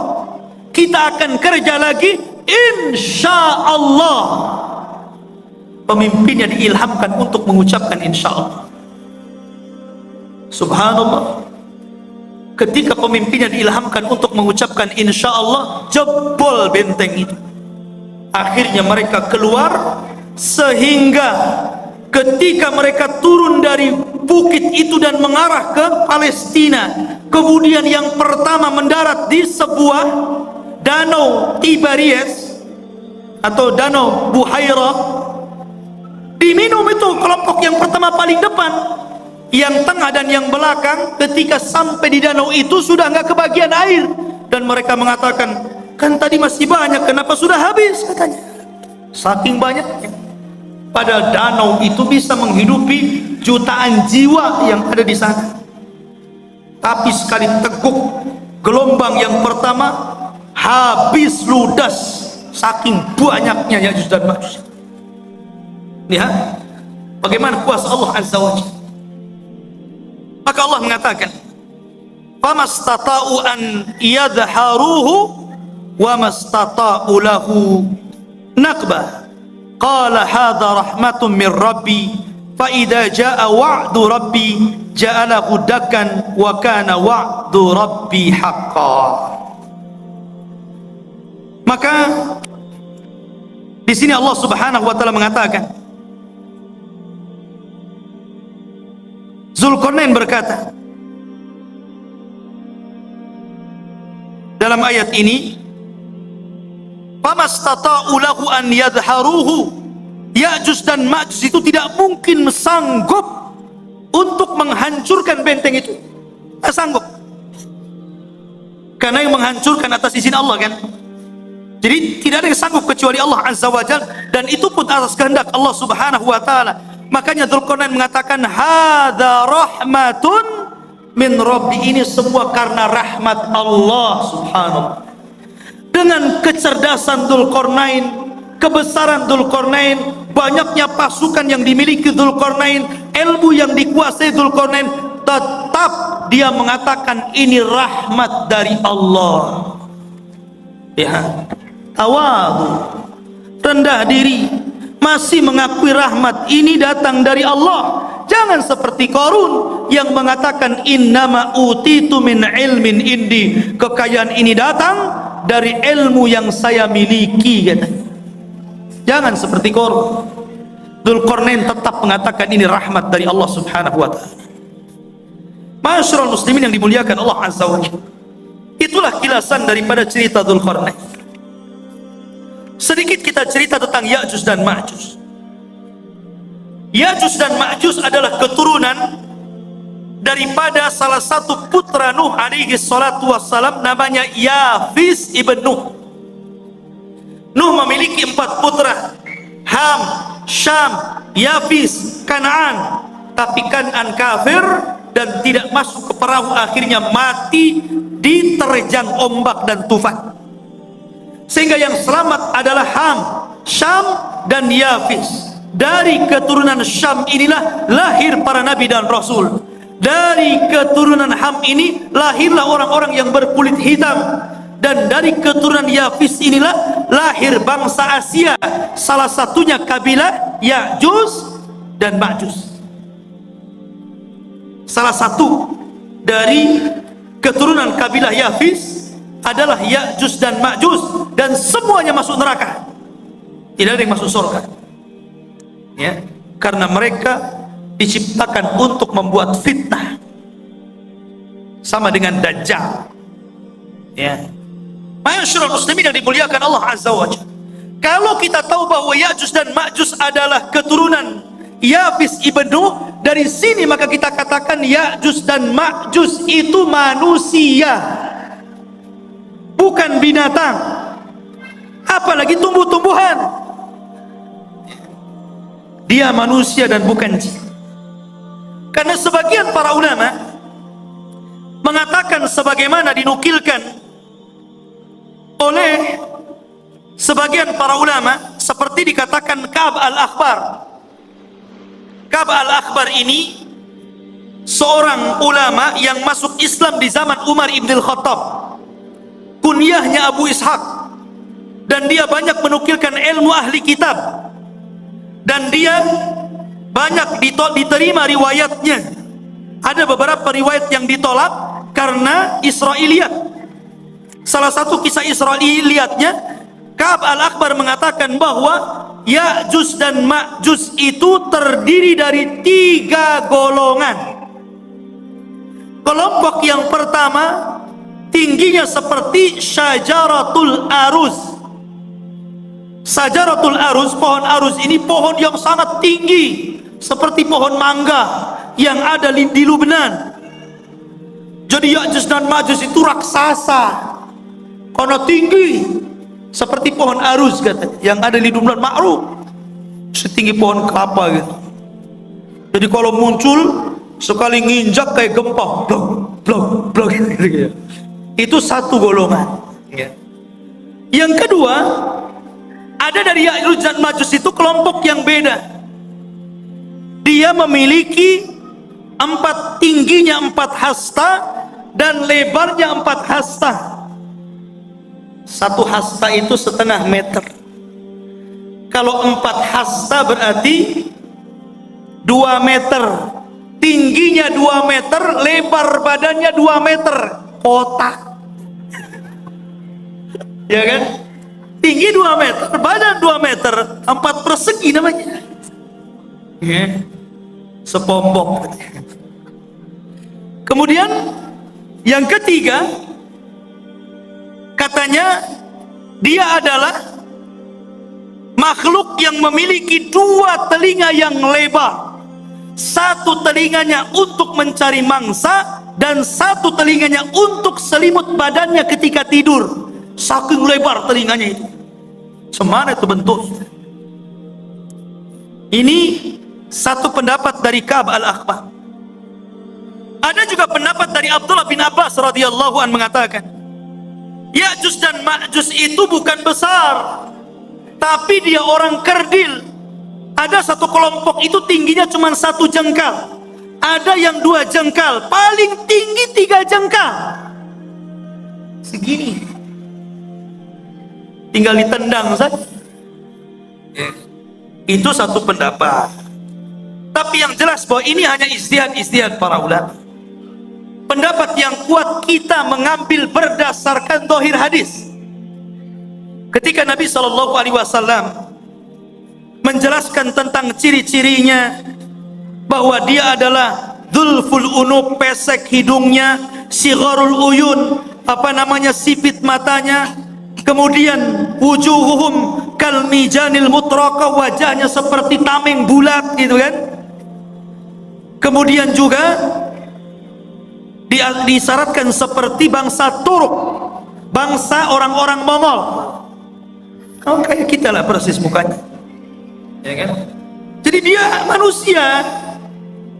kita akan kerja lagi, insya Allah. Pemimpinnya diilhamkan untuk mengucapkan insya Allah. Subhanallah, ketika pemimpinnya diilhamkan untuk mengucapkan insya Allah, jebol benteng itu. Akhirnya mereka keluar, sehingga ketika mereka turun dari bukit itu dan mengarah ke Palestina, kemudian yang pertama mendarat di sebuah danau Tiberias atau danau Buhairah, diminum itu kelompok yang pertama paling depan. Yang tengah dan yang belakang ketika sampai di danau itu sudah nggak kebagian air, dan mereka mengatakan, kan tadi masih banyak, kenapa sudah habis, katanya. Saking banyaknya. Padahal danau itu bisa menghidupi jutaan jiwa yang ada di sana. Tapi sekali teguk gelombang yang pertama, habis ludas saking banyaknya Ya'juj dan Ma'juj. Lihat bagaimana kuasa Allah Azza wa Jalla. Maka Allah mengatakan, famastata'u an yadharuhu wa mastata'u lahu naqba. Qala hadha rahmatun min rabbi fa idza jaa wa'du rabbi ja'alahu dakkan wa kana wa'du rabbi haqqan. Maka di sini Allah Subhanahu wa taala mengatakan, Zulkarnain berkata dalam ayat ini, famastata'u lahu an yadharuhu, Ya'juj dan Ma'juj itu tidak mungkin sanggup untuk menghancurkan benteng itu. Tidak sanggup, karena yang menghancurkan atas izin Allah kan. Jadi tidak ada yang sanggup kecuali Allah Azza wa Jalla, dan itu pun atas kehendak Allah Subhanahu wa taala. Makanya Zulkarnain mengatakan, hadza rahmatun min rabbi, ini semua karena rahmat Allah Subhanahu. Dengan kecerdasan Zulkarnain, kebesaran Zulkarnain, banyaknya pasukan yang dimiliki Zulkarnain, ilmu yang dikuasai Zulkarnain, tetap dia mengatakan ini rahmat dari Allah. Ya, tawadu, rendah diri, masih mengakui rahmat ini datang dari Allah. Jangan seperti Qarun yang mengatakan innama utitu min ilmin indi, kekayaan ini datang dari ilmu yang saya miliki, katanya. Jangan seperti Qarun. Dzulqarnain tetap mengatakan ini rahmat dari Allah Subhanahu wa taala. Ma'asyiral muslimin yang dimuliakan Allah Azza wa Jalla, itulah kilasan daripada cerita Dzulqarnain. Sedikit kita cerita tentang Ya'juj dan Ma'juj. Ya'juj dan Ma'juj adalah keturunan daripada salah satu putra Nuh alaihi salatu wassalam, namanya Yafis ibn Nuh. Nuh memiliki 4 putra, Ham, Syam, Yafis, Kan'an. Tapi Kan'an kafir dan tidak masuk ke perahu, akhirnya mati diterjang ombak dan tufan. Sehingga yang selamat adalah Ham, Syam dan Yafis. Dari keturunan Syam inilah lahir para nabi dan rasul. Dari keturunan Ham ini lahirlah orang-orang yang berkulit hitam. Dan dari keturunan Yafis inilah lahir bangsa Asia, salah satunya kabilah Ya'juj dan Ma'juj. Salah satu dari keturunan kabilah Yafis adalah Ya'juj dan Ma'juj, dan semuanya masuk neraka. Tidak ada yang masuk surga. Ya, karena mereka diciptakan untuk membuat fitnah. Sama dengan Dajjal. Ya. Ma'asyiral muslimin yang dimuliakan Allah Azza wa Jalla. Kalau kita tahu bahwa Ya'juj dan Ma'juj adalah keturunan Yafis ibn Nuh, dari sini maka kita katakan Ya'juj dan Ma'juj itu manusia, bukan binatang, apalagi tumbuh-tumbuhan. Dia manusia dan bukan jin. Karena sebagian para ulama mengatakan sebagaimana dinukilkan oleh sebagian para ulama, seperti dikatakan Ka'ab al-Akhbar. Ka'ab al-Akhbar ini seorang ulama yang masuk Islam di zaman Umar ibn al-Khattab. Kunyahnya Abu Ishaq, dan dia banyak menukilkan ilmu ahli kitab, dan dia banyak diterima riwayatnya. Ada beberapa riwayat yang ditolak karena Israiliyat. Salah satu kisah Israiliyatnya, Ka'ab al-Akhbar mengatakan bahwa Ya'juj dan Ma'juj itu terdiri dari 3 golongan. Kelompok yang pertama tingginya seperti Syajaratul Aruz. Syajaratul Aruz, pohon aruz ini pohon yang sangat tinggi, seperti pohon mangga yang ada di Lubnan. Jadi Ya'juj dan Ma'juj itu raksasa karena tinggi, seperti pohon aruz katanya, yang ada di Lubnan, ma'ruf, setinggi pohon kelapa gitu. Jadi kalau muncul sekali nginjak kayak gempa, blok blok blok gitu. Itu satu golongan. Yang kedua, ada dari Ya'juj dan Ma'juj itu kelompok yang beda. Dia memiliki tingginya 4 hasta dan lebarnya 4 hasta. 1 hasta itu setengah meter. Kalau 4 hasta berarti 2 meter. Tingginya 2 meter, lebar badannya 2 meter. Kotak. Ya kan? Tinggi 2 meter, badan 2 meter, 4 persegi namanya. Ya. Sepompong. Kemudian yang ketiga, katanya dia adalah makhluk yang memiliki 2 telinga yang lebar. 1 telinganya untuk mencari mangsa, dan 1 telinganya untuk selimut badannya ketika tidur. Saking lebar telinganya itu. Semana itu bentuk. Ini satu pendapat dari Ka'ab al-Akhbar. Ada juga pendapat dari Abdullah bin Abbas radhiyallahu an mengatakan, Ya'juj dan Ma'juj itu bukan besar, tapi dia orang kerdil. Ada satu kelompok itu tingginya cuma 1 jengkal. Ada yang 2 jengkal, paling tinggi 3 jengkal. Segini. Tinggal ditendang saja. Itu satu pendapat. Tapi yang jelas bahwa ini hanya ijtihad para ulama. Pendapat yang kuat kita mengambil berdasarkan zahir hadis. Ketika Nabi SAW menjelaskan tentang ciri-cirinya, bahwa dia adalah dzulful unub, pesek hidungnya, sigharul uyun, sipit matanya, kemudian wujuhuhum kal mijanil mutraqa, wajahnya seperti tameng bulat gitu kan. Kemudian juga disyaratkan seperti bangsa Turk, bangsa orang-orang Mongol. Kalau kayak kita lah persis mukanya, ya kan? Jadi dia manusia,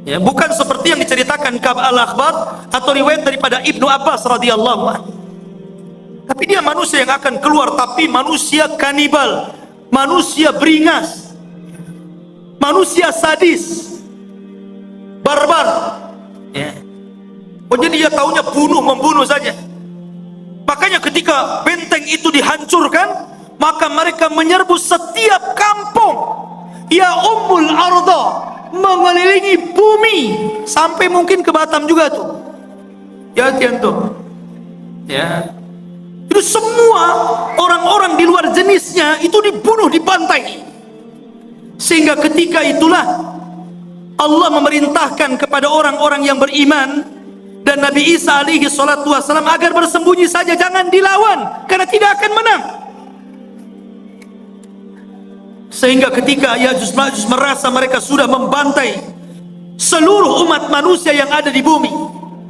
ya, bukan seperti yang diceritakan Ka'ab al-Akhbar atau riwayat daripada Ibnu Abbas radhiyallahu anhu. Tapi dia manusia yang akan keluar, tapi manusia kanibal, manusia beringas, manusia sadis, barbar. Ya. Oh, jadi dia taunya membunuh saja. Makanya ketika benteng itu dihancurkan, maka mereka menyerbu setiap kampung. Ya ummul arda, mengelilingi bumi sampai mungkin ke Batam juga tuh. Ya tuh. Ya. Itu semua orang-orang di luar jenisnya itu dibunuh, dibantai. Sehingga ketika itulah Allah memerintahkan kepada orang-orang yang beriman dan Nabi Isa alaihi salatu wassalam agar bersembunyi saja, jangan dilawan karena tidak akan menang. Sehingga ketika Ya'juj Ma'juj merasa mereka sudah membantai seluruh umat manusia yang ada di bumi,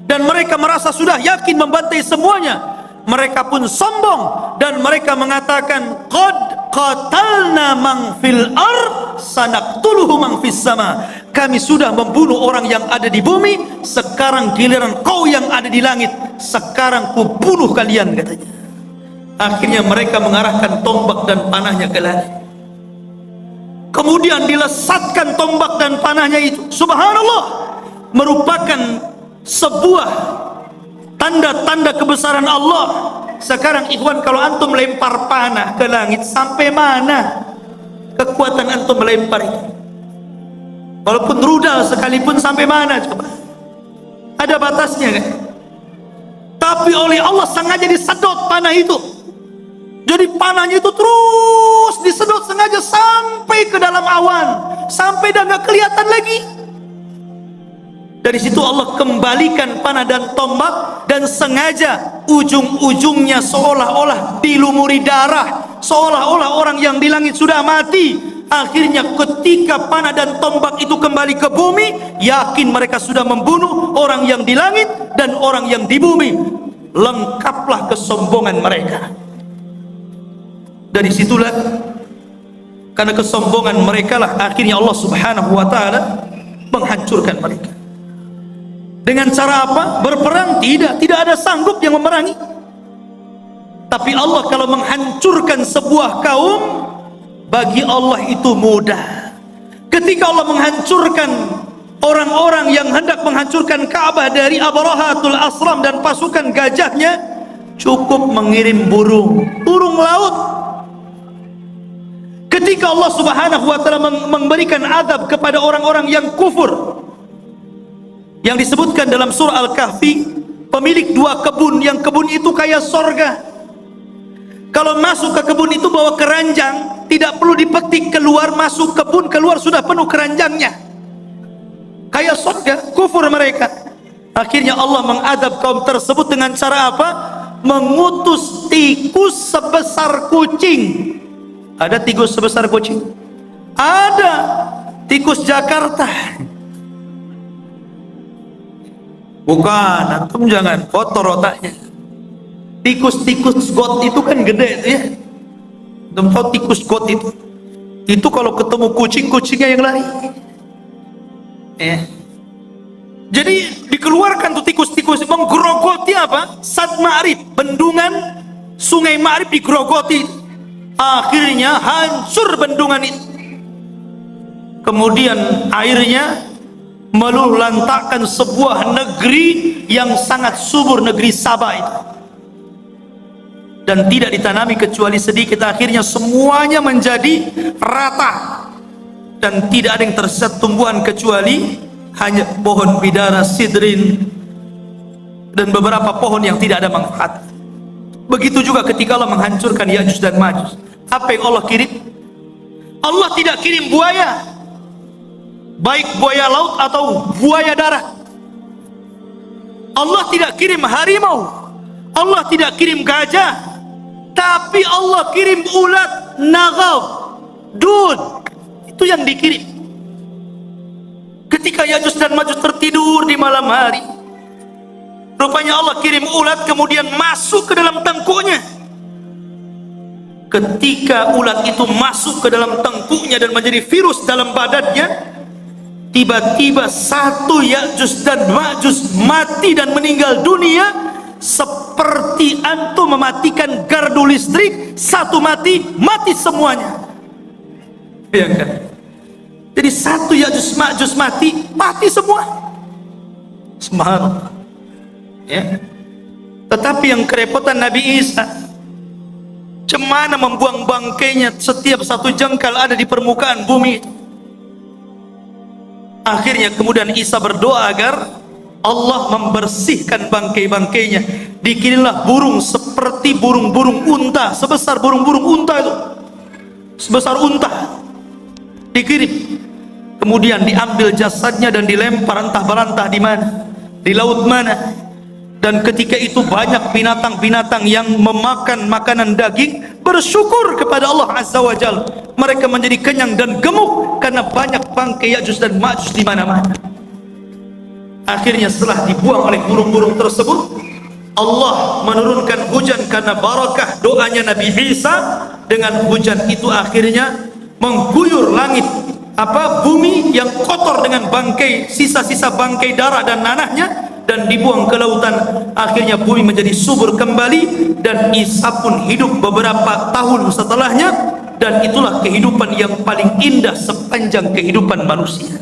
dan mereka merasa sudah yakin membantai semuanya, mereka pun sombong dan mereka mengatakan, qad qatalna man fil ard sanaqtuluhu man fis sama. Kami sudah membunuh orang yang ada di bumi, sekarang giliran kau yang ada di langit, sekarang ku bunuh kalian, katanya. Akhirnya mereka mengarahkan tombak dan panahnya ke langit. Kemudian dilesatkan tombak dan panahnya itu, subhanallah, merupakan sebuah tanda-tanda kebesaran Allah. Sekarang ikhwan, kalau antum lempar panah ke langit, sampai mana kekuatan antum melempar itu? Walaupun rudal sekalipun, sampai mana coba? Ada batasnya kan? Tapi oleh Allah sengaja disedot panah itu. Jadi panahnya itu terus disedot sengaja sampai ke dalam awan, sampai dah nggak kelihatan lagi. Dari situ Allah kembalikan panah dan tombak, dan sengaja ujung-ujungnya seolah-olah dilumuri darah, seolah-olah orang yang di langit sudah mati. Akhirnya ketika panah dan tombak itu kembali ke bumi, yakin mereka sudah membunuh orang yang di langit dan orang yang di bumi. Lengkaplah kesombongan mereka. Dari situlah, karena kesombongan mereka lah akhirnya Allah subhanahu wa ta'ala menghancurkan mereka. Dengan cara apa? Berperang? Tidak ada sanggup yang memerangi. Tapi Allah kalau menghancurkan sebuah kaum, bagi Allah itu mudah. Ketika Allah menghancurkan orang-orang yang hendak menghancurkan Ka'bah dari Abrahatul Asram dan pasukan gajahnya, cukup mengirim burung laut. Ketika Allah subhanahu wa ta'ala memberikan azab kepada orang-orang yang kufur, yang disebutkan dalam surah Al-Kahfi, pemilik dua kebun, yang kebun itu kayak sorga. Kalau masuk ke kebun itu bawa keranjang, tidak perlu dipetik keluar, masuk kebun keluar sudah penuh keranjangnya. Kayak sorga, kufur mereka. Akhirnya Allah mengadab kaum tersebut dengan cara apa? Mengutus tikus sebesar kucing. Ada tikus sebesar kucing? Ada. Tikus Jakarta. Bukan, antum jangan kotor otaknya. Tikus-tikus got itu kan gede itu ya. Antum tahu tikus got itu? Itu kalau ketemu kucing, kucingnya yang lari. Jadi dikeluarkan tuh tikus-tikus, menggerogoti apa? Sad Ma'rib, bendungan Sungai Ma'rib digerogoti. Akhirnya hancur bendungan itu. Kemudian airnya meluluhlantakkan sebuah negeri yang sangat subur, negeri Sabah itu, dan tidak ditanami kecuali sedikit. Akhirnya semuanya menjadi rata dan tidak ada yang tersisa tumbuhan kecuali hanya pohon bidara, sidrin, dan beberapa pohon yang tidak ada manfaat. Begitu juga ketika Allah menghancurkan Ya'juj dan Ma'juj. Apa yang Allah kirim? Allah tidak kirim buaya, baik buaya laut atau buaya darat. Allah tidak kirim harimau, Allah tidak kirim gajah, tapi Allah kirim ulat, naghaw, dud. Itu yang dikirim. Ketika Ya'juj dan Ma'juj tertidur di malam hari, rupanya Allah kirim ulat, kemudian masuk ke dalam tengkuknya. Ketika ulat itu masuk ke dalam tengkuknya dan menjadi virus dalam badannya, tiba-tiba satu Ya'juj dan Ma'juj mati dan meninggal dunia. seperti antum mematikan gardu listrik, satu mati, mati semuanya. Bayangkan. Jadi satu Ya'juj Ma'juj mati, mati semua. Subhanallah. Ya. Tetapi yang kerepotan Nabi Isa, cemana membuang bangkainya setiap satu jengkal ada di permukaan bumi. Akhirnya kemudian Isa berdoa agar Allah membersihkan bangkai-bangkainya. Dikirimlah burung seperti burung-burung unta, sebesar burung-burung unta itu, sebesar unta, dikirim. Kemudian diambil jasadnya dan dilempar entah berantah di mana, di laut mana. Dan ketika itu banyak binatang-binatang yang memakan makanan daging bersyukur kepada Allah Azza wa Jalla. Mereka menjadi kenyang dan gemuk karena banyak bangkai Ya'juj dan Ma'juj di mana-mana. Akhirnya setelah dibuang oleh burung-burung tersebut, Allah menurunkan hujan karena barakah doanya Nabi Isa. Dengan hujan itu akhirnya mengguyur langit, bumi yang kotor dengan bangkai, sisa-sisa bangkai darah dan nanahnya, dan dibuang ke lautan. Akhirnya bumi menjadi subur kembali, dan Isa pun hidup beberapa tahun setelahnya. Dan itulah kehidupan yang paling indah sepanjang kehidupan manusia.